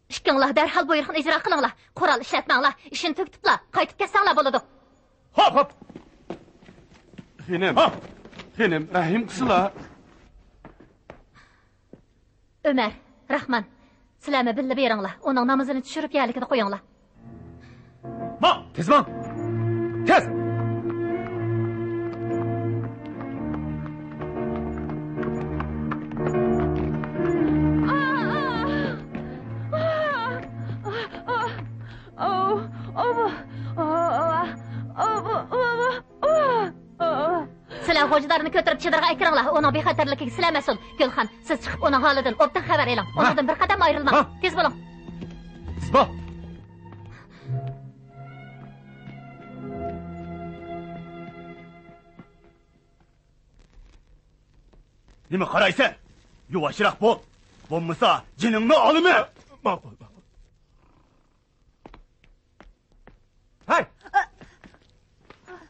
İşkinglar derhal buyruqni ijro qilinglar. Qurol ishlatmanglar. Ishini tugitiblar. Qaytib kelsanglar bo'ladi. Hop. Xenim, rahim qilsizlar. Ömer, Rahman, sizlarni billa beringlar. Uning namozini tushirib yerligida qo'yinglar. Tez man. Tez. Sizlar hojilarni ko'tarib chidirga aykiringlar. Uning bexatarligiga sizlar mas'ul. Gulxan, siz chiqib uning holidan obdan xabar eling. Undan bir qadam ayrilmang. Tez bo'ling. Isbo. Nima qaraysan? Yuvashroq bo'l. Bo'lmasa, jiningni olaman. Ma'qul. Hay!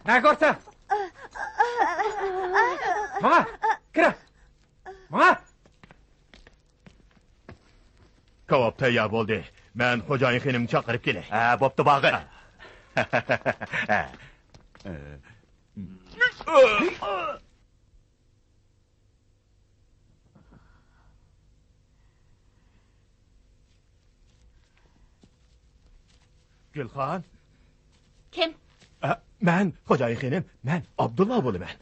Ne görsen? Bana, kira. Bana. Kavob tayyor bo'ldi. Men xo'jayin xonimni chaqirib kelay. Bo'pti bag'i. Gulxon. Kim? Men xo'jayin xonim, men Abdulloh bo'laman.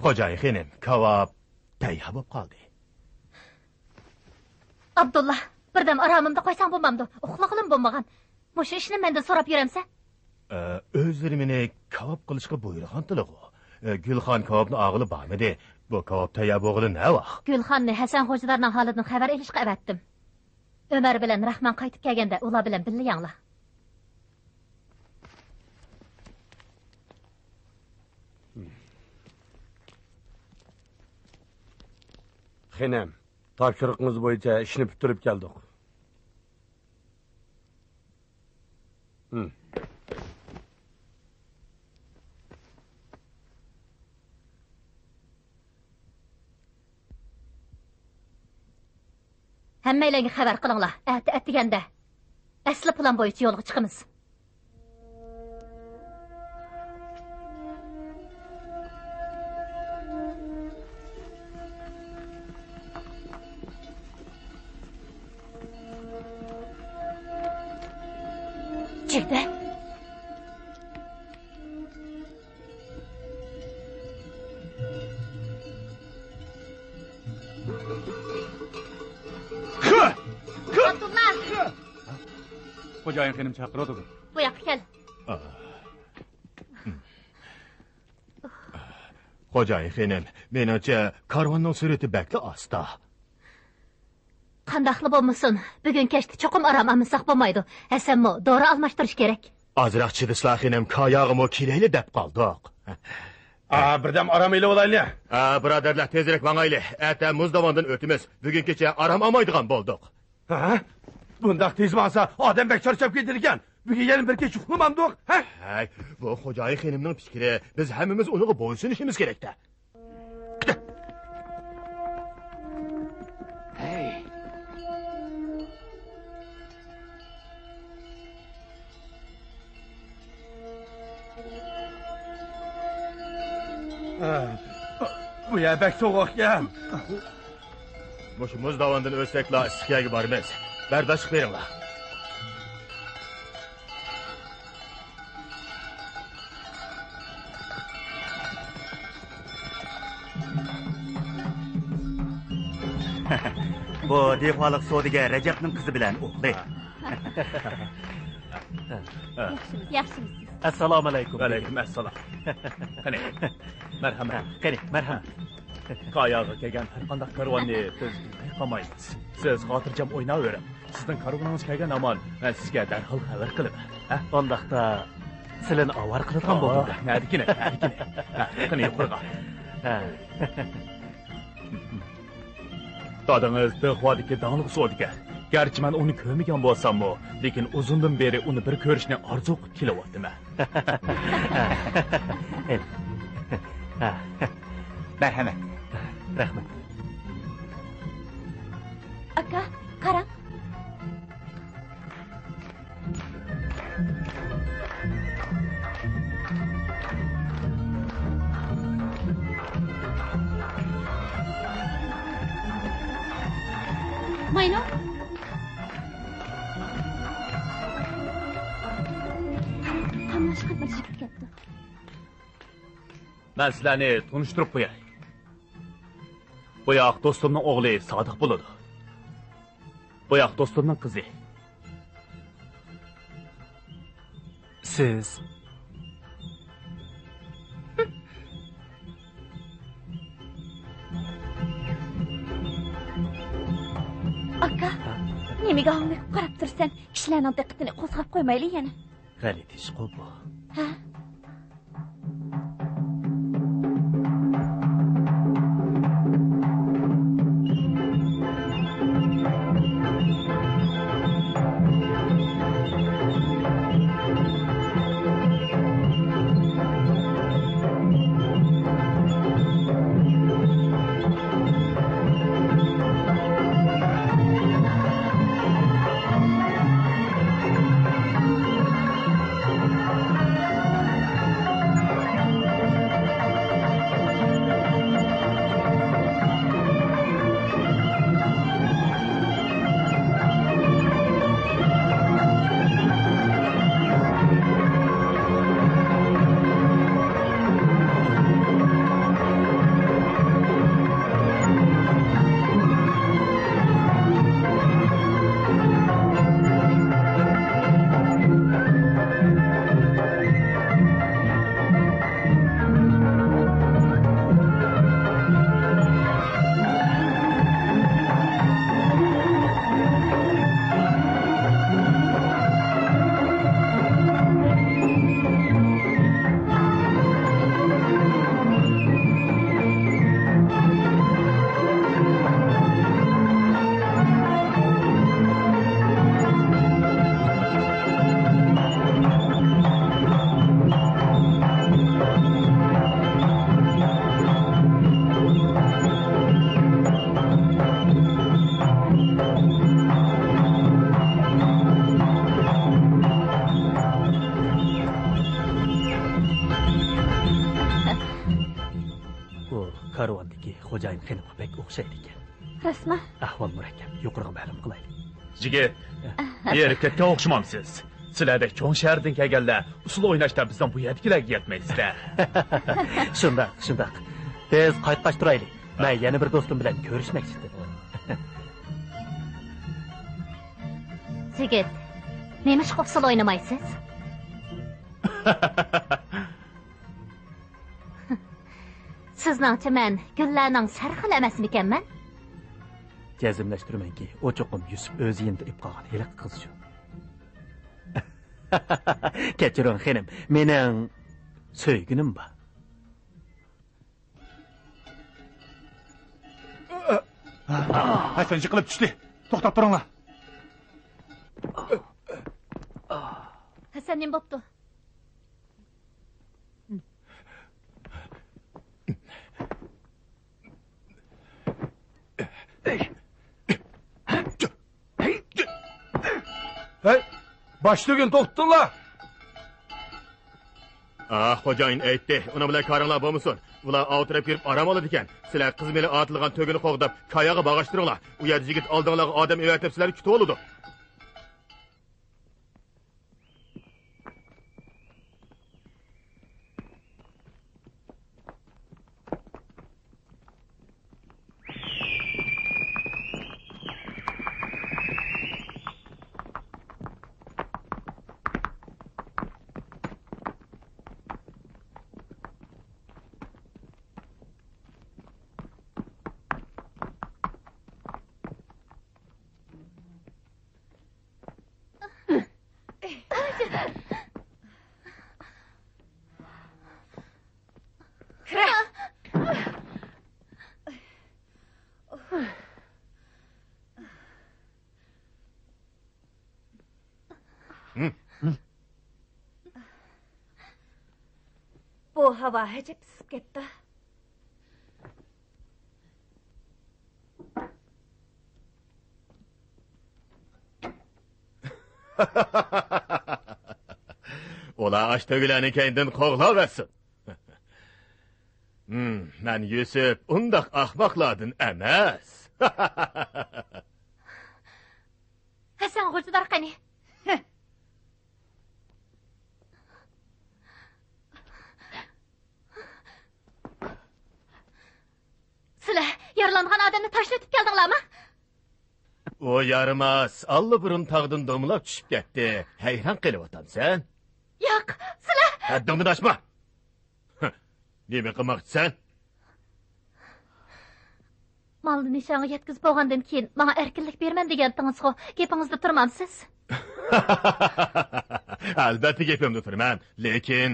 Xo'jayin xonim, kavob tayyor bo'lib qoldi. Abdullah, birdam aromimda qo'ysang bo'lmamdi. Uxlag'im bo'lmagan. Mushu ishni mendan so'rab yuramsa? O'zlari meni kavob qilishga buyurgan tilig'u. Gulxon kavobni og'ili bormidi? Bu kavob tayyor bo'lg'ili ne vaqt? Gulxonni Hasan hojilarning holidan xabar olishga avatdim. Ömer bilan Rahman qaytib kelganda ular bilan birga yanglar. Xenem, topshiriqimiz bo'yicha ishni bitirib keldik. Hammalarga xabar qilinglar. Atiganda asli plan bo'yicha yo'lga chiqamiz. Çıktı. Abdullah! Xo'jayin xonim chaqiradi. Bu yoqqa kel. Xo'jayin xonim, menimcha karvonning surati bakli asta. Qandaqli bo'lmasin, bugun kechda cho'qim aram olmasak bo'lmaydi. Hasanmi, dori almashtirish kerak. Ozroq chidislar xonim, kayog'imni kelayli deb qoldik. Birdam aram ile olayli. Birodarlar, tezroq mangayli. Ata muzdavondan o'timiz. Bugun kecha aram olmaydigan bo'ldik. Bundaq tez bo'lsa, odam bek charchab ketilgan. Bugun yana bir kech uxlamamdik, ha? Bu xo'jayin xonimning fikri, biz hammamiz uniga bo'ysunishimiz kerak-da. Bu yer bek soğuk ya. Mushu muzdavondan o'tsaklar istiqyaga boramiz. Bardoshlik beringlar. Bu defolik sodiga Rajabning qizi bilan o'qdi. Yaxshimisiz. Assalomu alaykum. Alaykum assalom. Qani, marhamat. Qani, marhamat. Qayoqqa kelgan har qanday karvonni biz qilmaymiz. Siz xotirjam o'ynayvering. Sizning karvoningiz kelgan amon, men sizga darhol xabar qilaman. Ondaqda silin avar qiladigan bo'ldi. Nadikine. Qani, yuqoriga. Dadınız Dehvadagi dağlıq sodigar. Gerçi men onu ko'rmagan bo'lsam-mu, lekin uzundan beri uni bir ko'rishni orzu qilib kelyapman. Marhamat. Rahmat. Aka, qarang. Maylo. Qamlashqa bir yigit ketdi. Men sizlarni tanishtirib qo'yay. Bu yoq do'stimning o'g'li Sodiq bo'ladi. Bu yoq do'stimning qizi. Siz Aka, nimaga hanglik qarab tursan? Kishilarning diqqatini qo'zg'ab qo'ymaylik yana. g'alati ish bu. Ha? karvondagi xo'jayin xinimga bek o'xshaydi ekan. Rasman? Ahvol murakkab, yuqoriga ma'lum qilaylik. Jigit, erkakka o'xshamamsiz. Sizlarda cho'ng shahardan kelganlar usul o'ynashda bizdan bu yerdagilarga yetmaysizlar. Shundoq. Biz qaytqash turaylik. Men yana bir do'stim bilan ko'rishmoqchi edim. Jigit, nima ish usul o'ynamaysiz? Sizningcha men gullarning sarxil emasmikanman? Jazmlashtirmanki, o cho'qim Yusuf o'zi endi ib qolgan hiliq qiz shu. Kechiring xonim, mening so'yginim bor. Hasan yiqilib tushdi. To'xtab turinglar. Hasan nima bo'pti? Hey, başlığın toxtdular. Xo'jayin aytdi, uni bilan ko'ringlar bo'lmasin. Ular o'tirib kirib aram oladi ekan. Sizlar qiz meni otilgan to'gini qo'g'dab, kayaga bag'ashtiringlar. U yerda yigit oldinglarga odam evatib sizlarni kutib oladi. Bu hava həcəb isib getdi. Ola aç tögülərini kendin qoğlaversin. Ben Yusuf, undaq axmaqladın emas. Hasan Hocalar qani? Sizlar yaralangan adamni tashlatib keldinglarmi? O yaramaz, Allıburun tağdın domulab düşüp gitti. Heyran qilib otam sen. Yo'q, sizlar Haddini açma. Nima qilmoqchisan? malni nishonga yetkazib bo'lgandan keyin menga erkinlik berman degandingiz-ku. Gapingizda turmamsiz? Albatta gapimda turman, lekin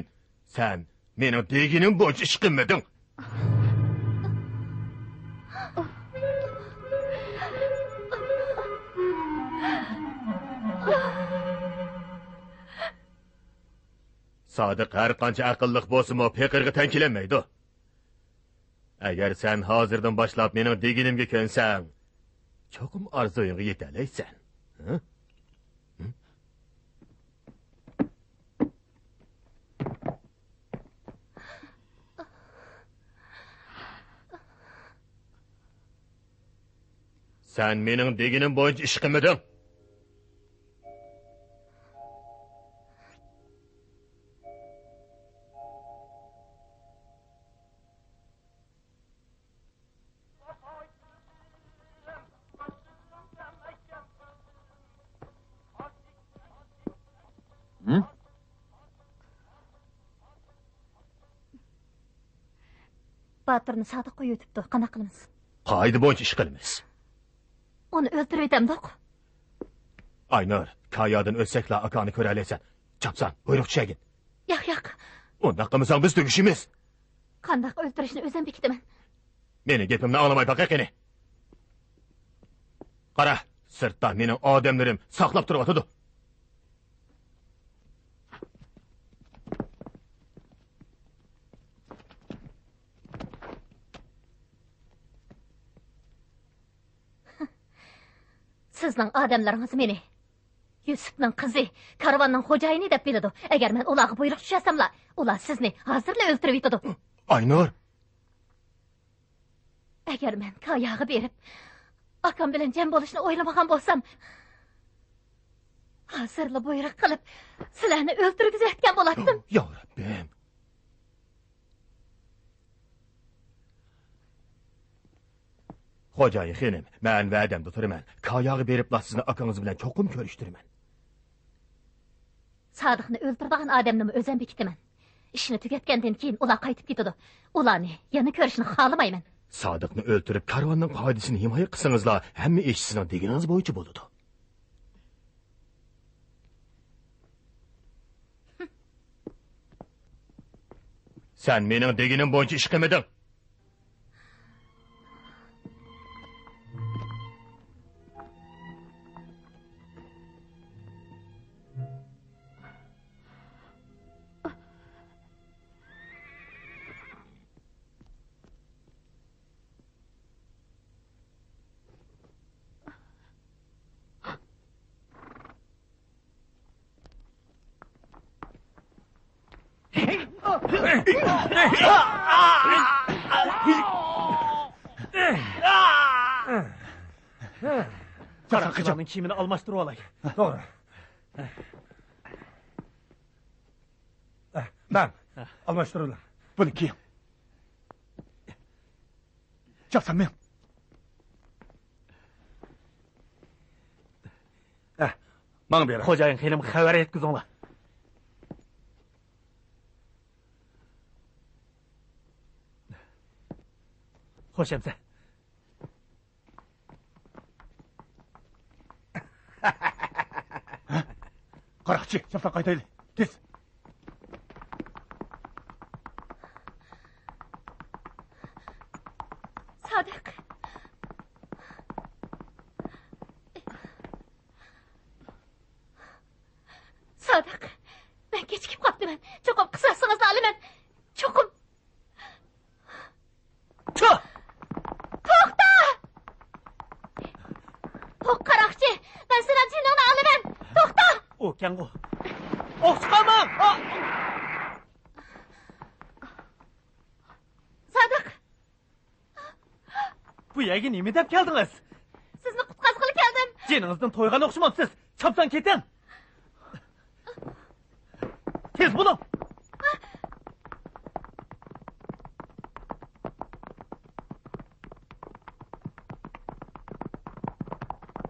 sen mening deginim bo'yicha ish qilmading. Sodiq har qancha aqlliq bo'lsa-mu, peqirga tankilanmaydi. Agar sen hozirdan boshlab mening deginimga ko'nsang, cho'qim orzuingga yetalaysan. Sen mening deginim bo'yicha ish qilmading. Batirni Sodiq qo'yib o'tibdi. Qana qilamiz? Qoida bo'yicha ish qilamiz. Uni o'ldirib etamdiq. Aynur, Kayadan o'tsakla akani ko'ra olasan. Chapsan, buyruq tushagin. Yo'q. Unda qilmasang biz tugishimiz. Qandaq o'ldirishni o'zim bekitaman. Meni gapimni anglamay baqaqini. Qara, sirtda mening odamlarim saqlab turyotdi. Sizning odamlaringiz meni Yusufning qizi, karvonning xo'jayini deb biladi. Agar men ularga buyruq tushasamlar, ular sizni hozirla o'ldirib yetadi. Aynur. Agar men Kayaga berib, akam bilan jam bo'lishni o'ylamagan bo'lsam, hozirla buyruq qilib, sizlarni o'ldirgizayotgan bo'lardim. Ya Rabbim. Xo'jayi xenim, men va'damda turaman. Kayaga beribla sizni akangiz bilan cho'qim ko'rishtiraman. Sodiqni o'ldirgan odamni o'zim bekitaman. Ishni tugatgandan keyin ular qaytib ketadi. Ularni yana ko'rishni xohlamayman. Sodiqni o'ldirib, karvonning qoidasini himoya qilsangizlar, hamma ish sizning deganingiz bo'yicha bo'ladi. Sen mening deganim bo'yicha ish qilmading. Qaraqilarning kiyimini almashtirib olay. To'g'ri. Ben almashtirurlar. Buni kiyin. Chapsan men. Mana beri. Xo'jayin xelim xabar yetkazinglar. Xo'shamsa. Qaraqchi, chapsan qaytaylik. Tez. Sodiq. Sodiq. Ben kechikib qolibman. Cho'qim qisasing'izni olaman. Cho'qim. ekan bu. O'xshiqaman. Sadık, Bu yerga nima deb keldingiz? sizni qutqazg'ili keldim. Jeningizdan to'ygan o'xshamabsiz. Chapdan keting. Tez bo'lin.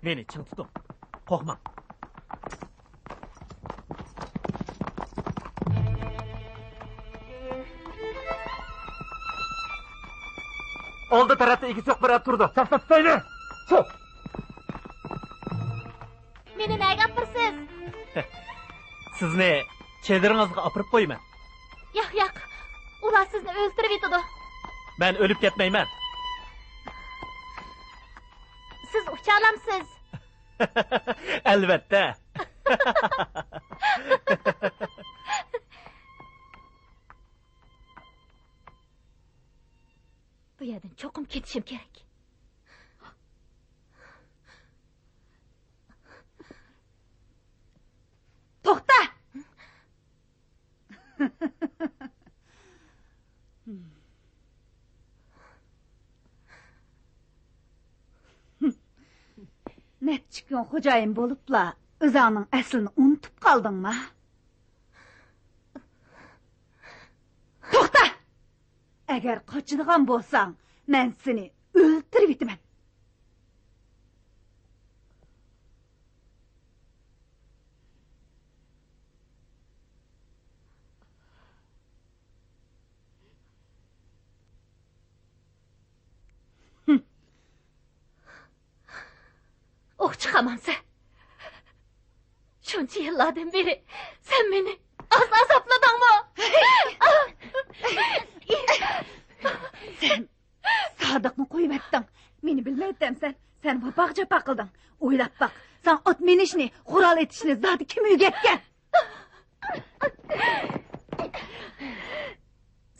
Meni ching tuting. Qo'rqmang. Oldi tarafda ikki so'q birab turdi. Safda tutayli. Cho'p. Meni nega apirsiz? Sizni chediringizga opirib qo'yman. Yo'q. Ular sizni o'ldirib yetadi. Men o'lib ketmayman. Siz ucha olamsiz. Albatta. Bu yerdan cho'qim ketishim kerak. To'xta! Neçə gün xo'jayin bo'libla o'zingning aslini unutib qoldingmi? To'xta! Agar qochadigan bo'lsang, men seni o'ldirib yetaman. o'q chiqamansa. Shuncha yillardan beri sen meni azobladingmi? Sen Sadık'ni qo'yib etding. Meni bilmayapsan. Sen vapoq japa qilding. O'ylab baq. Sen ot minishni, qurol etishni zoti kim o'rgatgan?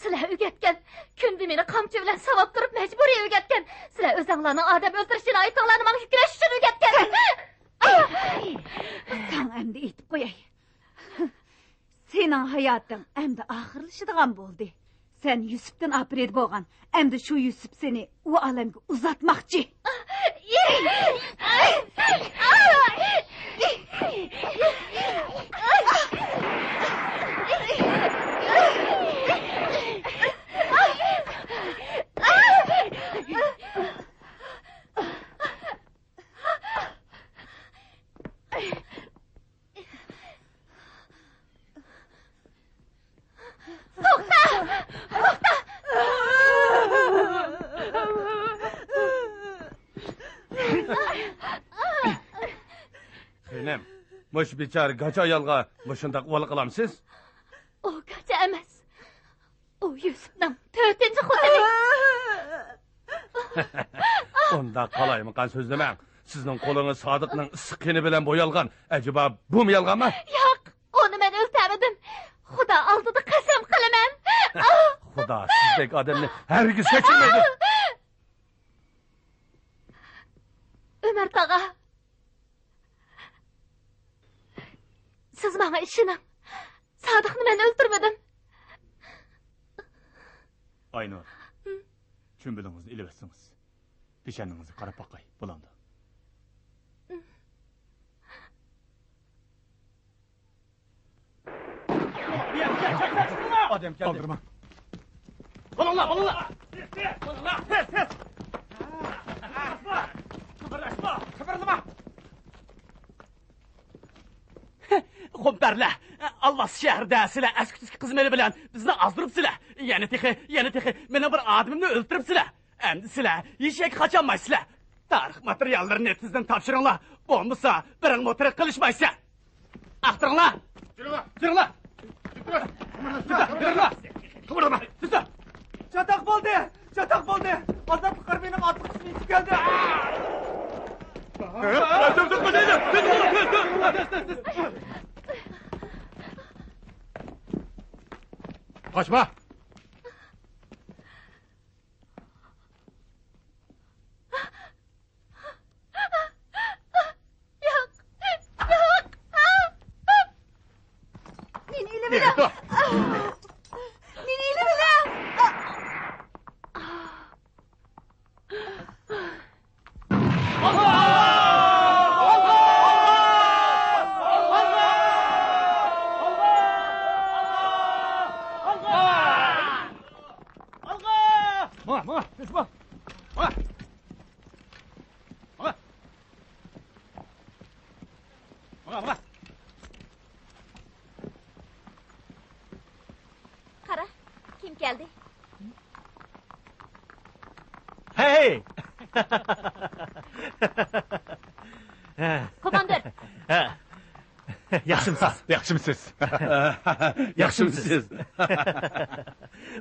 Sizlar o'rgatgan. Kundi meni qamchi bilan savab turib majburiy o'rgatgan. Sizlar o'zinglarning odam o'ldirishini aytinglarni menga yuklash uchun o'rgatgan. Sen endi aytib qo'yay. Sening hayoting endi oxirlashadigan bo'ldi. Sen Yusufdan operet bo'lgan. Endi shu Yusuf seni u olamga uzatmoqchi. Xeynam, mush bechora gacha ayolga mushundaq uvol qilamsiz? O gacha emas. O Yusufning 4-xotini. Unda qalaymiqan so'zlamang. Sizning qo'lingiz Sodiqning issiq qini bilan bo'yalgan. Acaba bu mu yolg'onmi? Yo'q, onu men o'ltirmadim. Xudo oldida qasam qilaman. Xudo sizdek odamni hargiz kechirmaydi. Ömer tog'a. Siz menga ishoning. Sodiqni men o'ldirmadim. Aynur. Chumbilingizni ilib etsangiz. Peshaningizni qarab boqay, bo'landi. Odam keldi. Aldırma. Bo'linglar. Bo'linglar. Tez. Kıpırlama. Komperler, Allah şehirde sizler eski kızmeli bilen bizni azdırıpsizler. Yani tehi, meni bir adımını öldürüpsizler. Endi sizler yiyecek kaçanmaysizler. Tarih materyallerini sizden tapşırınlar. Olmasa birin motoru kılışmaysa. Aktırınlar. Yürünler. Kıpırlama. Sizler. Çatak buldu. Azatlıklar benim adlı kısmı içip geldi. Kaçma. Yok. 먹어. 됐어, 먹어. 먹어. 먹어. 먹어, 먹어. Qara, kim keldi? Hey! Komandir. Yaxshimisiz? Yaxshimisiz? Yaxshimisiz?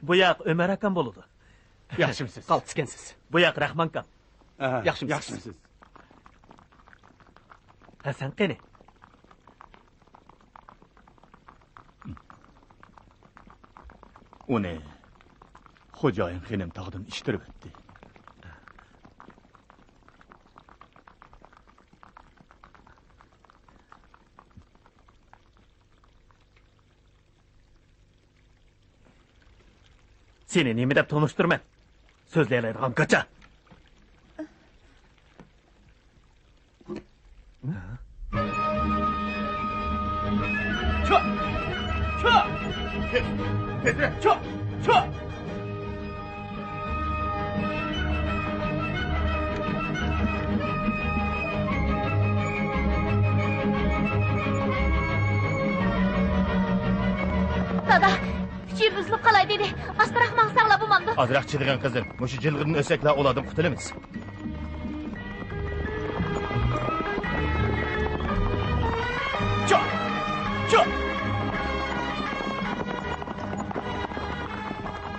Bu yoq Ömer akam bo'ladi. Yaxshimisiz? Qaltiskansiz. Bu yoq Rahmon akam. Yaxshimisiz? Hasan qani? Uni xo'jayin xenim taqdim ishtirib o'tdi. Seni nima deb tanishtirman? So'zlaydigan qacha. Dada, küçüğü buzlup qalay dedi. Astırak maqsaqla bu mamdı. Azraq chidag'an qizim, mushu jilg'irni o'saklar oladim qutulamiz.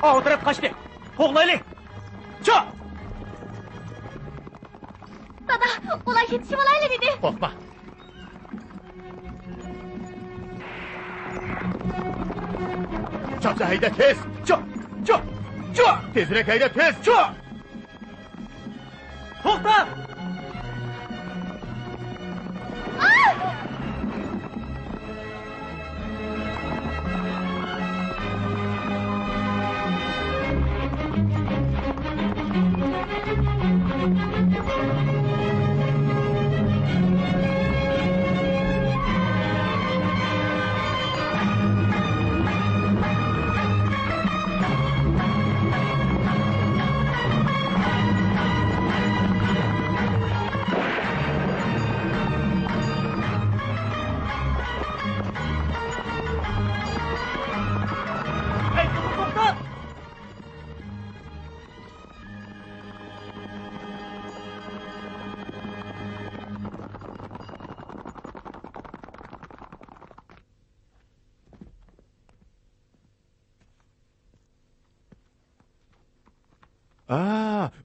O'tirib qochdi. Qo'g'laylik. Cho! Dada, ular yetişip olaylı dedi. Qo'rqma. Chopsa hayda tez. Cho! Tezroq hayda tez. Cho! To'xta!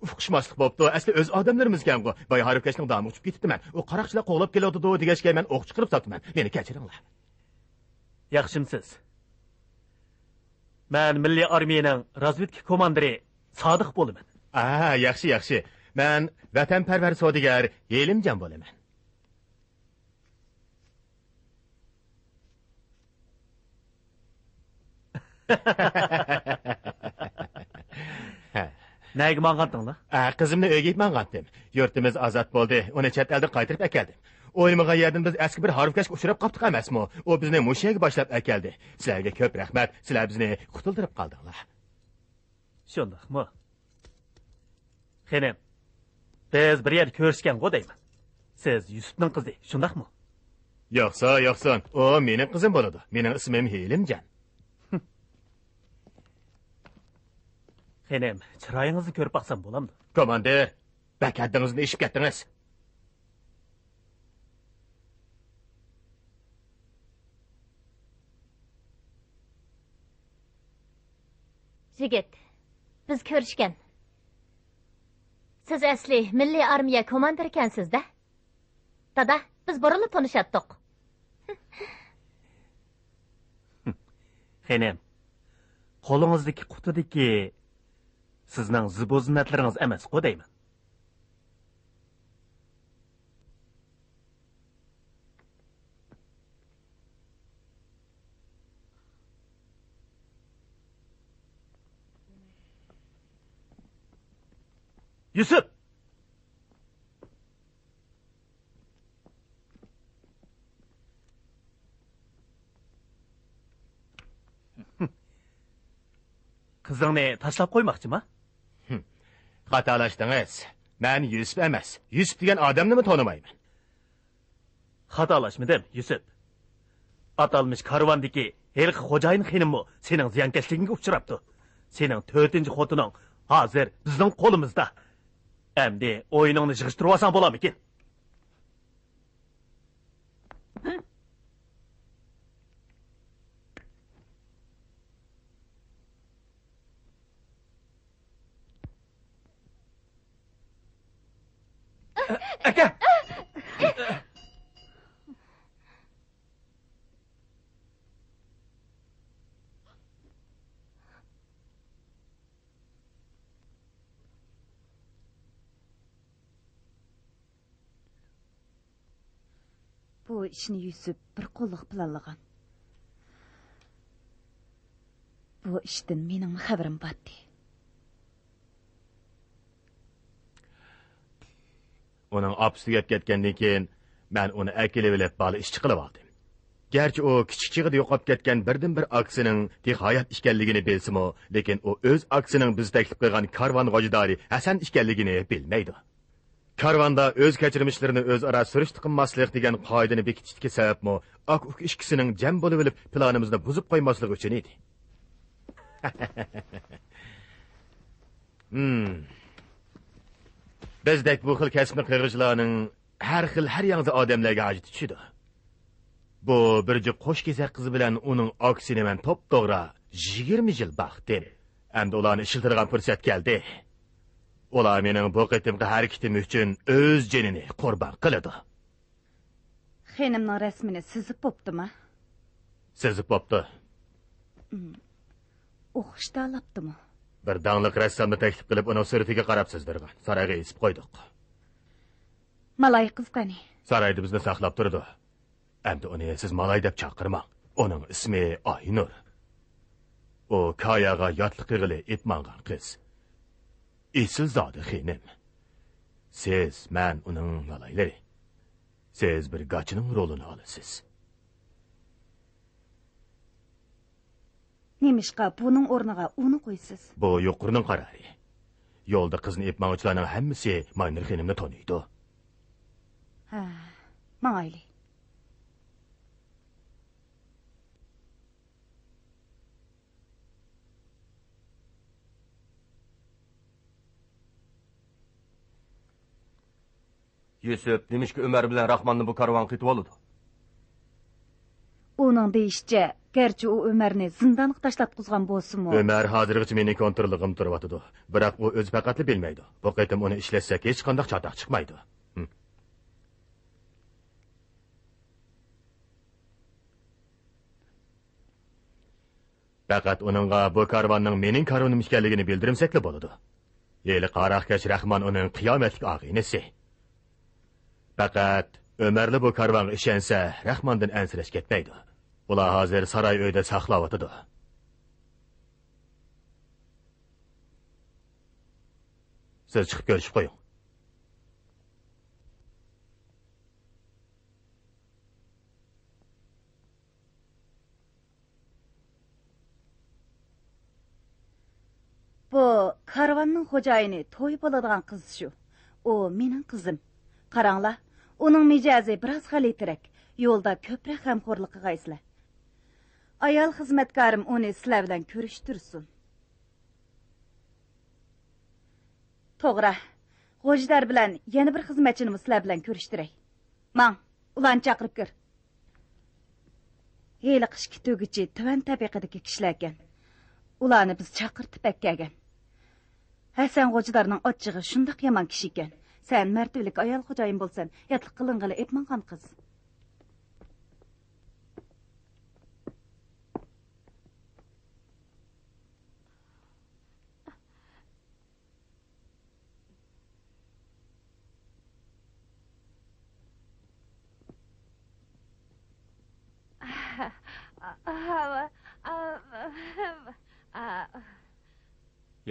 Uqishmaslik bo'pti. Asli o'z odamlarimizga-ku. Boya harifkashning domi uchib ketibdiman. U qaroqchilar qo'g'lab keladi-da degashga men o'q chiqarib sotdiman. Meni kechiringlar. Yaxshimisiz? Men Milliy armiyaning razvedka komandiri Sodiq bo'laman. Yaxshi. Men vatanparvar savdogar Yelimjon bo'laman. Nega mang'andinglar? Qizimni uyga mang'andim. Yurtimiz ozod bo'ldi. Uni chet eldan qaytarib akeldim. O'ymagan yerdan biz eski bir harfkashga uchrab qopdik emasmi? U bizni mushaga boshlab akeldi. Sizlarga ko'p rahmat. Sizlar bizni qutuldirib qoldinglar. Shundaqmi? Xenim, biz bir yer ko'rishgan-ku deyman. Siz Yusufning qizi, shundaqmi? Yo'qsa, u mening qizim bo'ladi. Mening ismim Yelimjon. Xenim, chiroyingizni ko'rib baqsam bo'lamdi? Komandir, bakaddingizni eshib ketdingiz. Jigit, biz ko'rishgan. Siz asli Milliy armiya komandir ekansiz-da. Dada, biz burilib tanishdik. Xenim, qo'lingizdagi qutidagi sizning zibo-ziynatlaringiz emas-ku deyman. Yusuf! Qizingni tashlab qo'ymoqchimi? Xatalaşdınız. Ben Yusuf emas. Yusuf degan odamni mi tonimayman? Xatolaşmadım Yusuf. Atalmış karvandaki her xo'jayin xenimmi sening ziyonkashligingga uchrabdi. Sening 4-chi xotining hozir bizning qo'limizda. Endi o'yiningni yig'ishtirib olsang bo'larmikin? Aka! Bu ishni Yusuf bir qo'lliq planlagan. Bu ishdan mening xabarim botdi. Onun apsiga ketgandan keyin men uni akilib olib bali ishchi qilib oldim. Gerçi o kichik chig'ida yo'qolib ketgan birdan bir aksining hayot ekanligini bilsimi, lekin u o'z aksining biz taklif qilgan karvon g'ojidori Hasan ekanligini bilmaydi. Karvonda o'z kechirmishlarini o'zaro surishti qilmaslik degan qoidani bekitishga sababmi, ak ikkisining jam bo'lib olib planimizni buzib qo'ymasligi uchun edi. Bizdek bu xil kasbni qilg'ijlarning har yangi odamlarga ajit tushidi. Bu birji qo'sh kesak qizi bilan uning aksini men to'p-to'g'ri 20 yil baxtdim. Endi ularni ishiltirgan fursat keldi. Ular mening bu qitimqi harakatim uchun o'z jonini qurbon qiladi. Xenimning rasmini sizib bo'ptimi? Sizib bo'pti. O'qishda olibdimi? Bir dangliq rassomni taklif qilib, uni suratiga qarab sizdirgan. Sarayga esib qo'ydik. Malay qiz qani? Sarayda bizni saqlab turdi. Endi uni siz Malay deb chaqirmang. Uning ismi Aynur. O Kayaga yotliq qilib etmangan qiz. Esil zodi xenim. Siz, men uning Malaylari. Siz bir gachining rolini olasiz. Nemishqa buning o'rniga uni qo'ysiz? Bu yuqurning qarori. Yo'lda qizni epmoqchilarning hammasi Maynur xenimni taniydi. Ha, mayli. Yusuf demişki Ömer bilen Rahman'ı bu karvan qitib oldu. Uning deyishcha, garchi u Ömerni zindonga tashlab qo'ygan bo'lsa-mu. Ömer hozirgacha meni kontrolligim turibdi. Biroq u o'zi faqat bilmaydi. Bu qitim uni ishlatsak hech qanday chatoq chiqmaydi. Faqat uningga bu karvonning mening karvonim ekanligini bildirimsakla bo'ladi. Yeli qaraqkash Rahman uning qiyomatlik og'inasi. Faqat Ömerli bu karvonga ishonsa, Rahmandan ansirash ketmaydi. Ular hozir saroy uyda saqlayotdi. Siz chiqib ko'rishib qo'ying. Bu karvonning xo'jayini to'y bo'ladigan qiz shu. U mening qizim. Qaranglar, uning mijozi biroz xalitirak. Yo'lda ko'proq g'amxo'rlik qilgaysizlar. Ayol xizmatkarim uni sizlar bilan ko'rishtirsin. To'g'ri. G'ojdar bilan yana bir xizmatchini sizlar bilan ko'rishtiray. Mang, ularni chaqirib kir. Heli qishki tugichi tuvan tabaqadagi kishilar ekan. Ularni biz chaqirtib akkagan. Hasan G'ojdarning ochchig'i shundoq yomon kishi ekan. Sen martavalik ayol xo'jayin bo'lsan, yotliq qiling'ili epmangan qiz.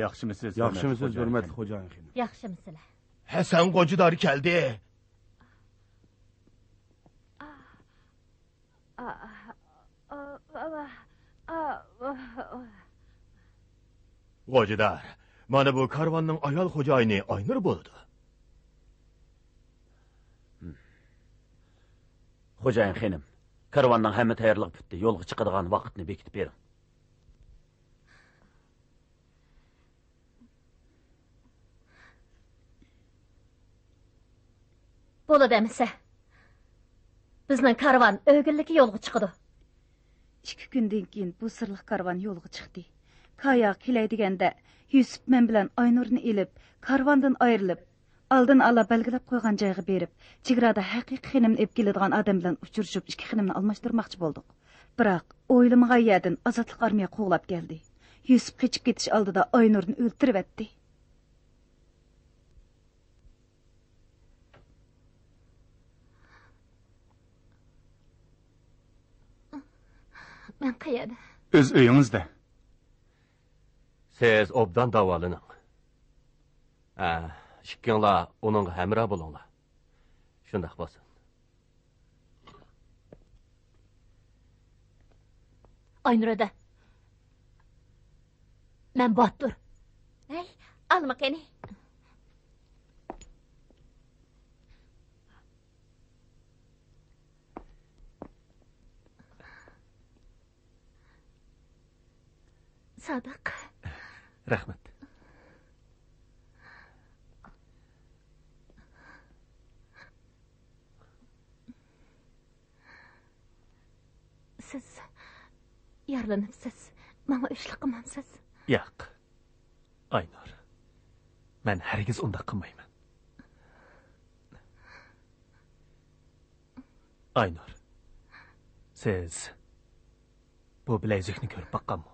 Yaxshimisiz? Yaxshimisiz, hurmatli xo'jayin xonim? Yaxshimisizlar? Hasan G'ojidori keldi. G'ojidor, Mana bu karvanning ayol xo'jayini Aynur bo'ldi. Xo'jayin xanim, karvanning hamma tayyorligi bitdi. Yo'lga chiqadigan vaqtni bekitib bering. Bo'ladi emisa. Bizning karvan o'g'illikka yo'lga chiqadi. 2 kundan keyin bu sirliq karvan yo'lga chiqdi. Kaya kelay deganda Yusuf men bilan Aynurni elib, karvandan ayrilib, oldin ala belgilab qo'ygan joyga berib, chegarada haqiqiy xinimni ep keladigan odam bilan uchrashib, 2 xinimni almashtirmoqchi bo'ldik. Biroq o'ylamagan yerdan ozodlik armiya qo'g'lab keldi. Yusuf qochib ketish oldida Aynurni o'ldirib etdi. Men qayerda? O'z uyingizda. Siz obdan davolaning. Ikkinglar uning hamroh bo'linglar. Shunday bo'lsin. Aynurada. Men Batur. Ey, alma qani. Sadiq. Rahmat. Siz yaralanıpsiz. Mama işlik qilmamsiz. Yo'q. Aynur. Men hargiz unda qilmayman. Aynur. Siz bu bilezikni ko'rib baqqanmi?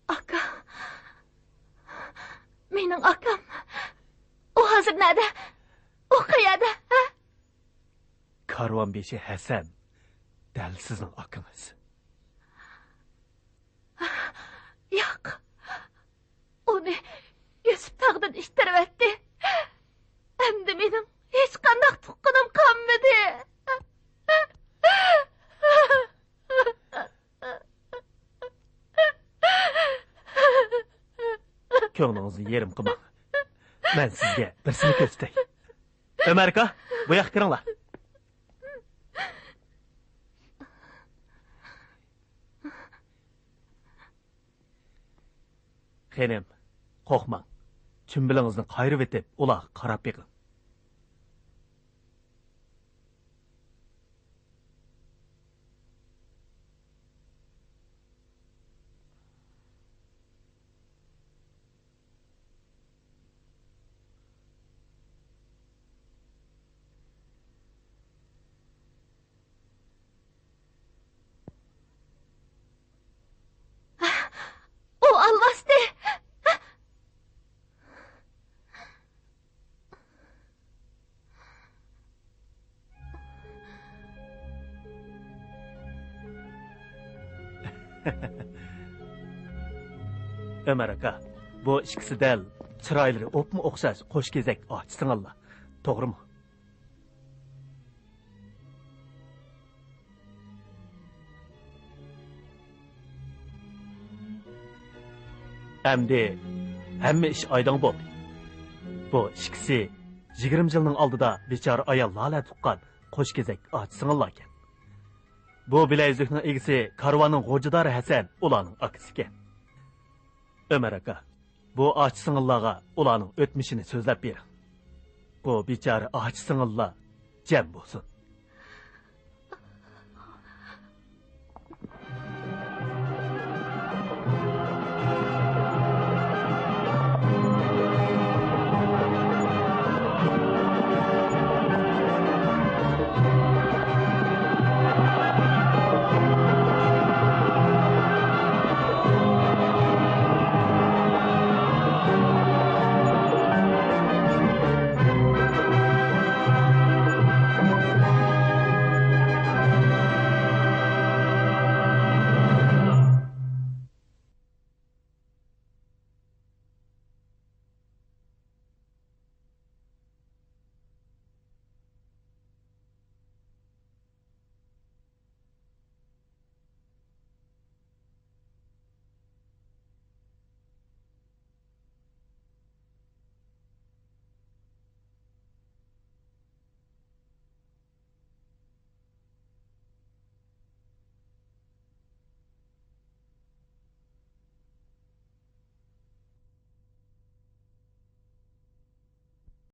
Aka. Mening akam. O hozir nerede? O qayerda? Karvan beshi Hasan. Dal sizning akangiz. Yo'q. Uni Yusuf tag'dan ishtirib etdi. Endi mening hech qanday tuqqanim qolmadi. Ko'nglingizni yerim qilmang. Men sizga birsini ko'rsatay. Ömer aka, bu yoqqa kiringlar. Xenim, qo'rqmang. Chumbilingizni qayrib etib, ularga qarab beqing. O alvasti. Ömer aka, bu ikkisi dal chiroylari o'pmi o'xshash qo'sh kezak ochsinglar. To'g'rimi? Endi hamma ish oydin bo'ldi. Bu ikkisi 20 yilning oldida bechora ayol Lola tuqqan qo'sh kezak ochsinglar ekan. Bu bilezikning egisi karvanning g'o'jidori Hasan ularning akasi ekan. Ömer aka, bu aç singillarga ularning o'tmishini so'zlab bering. Bu bechora aç singillar jam bo'lsin.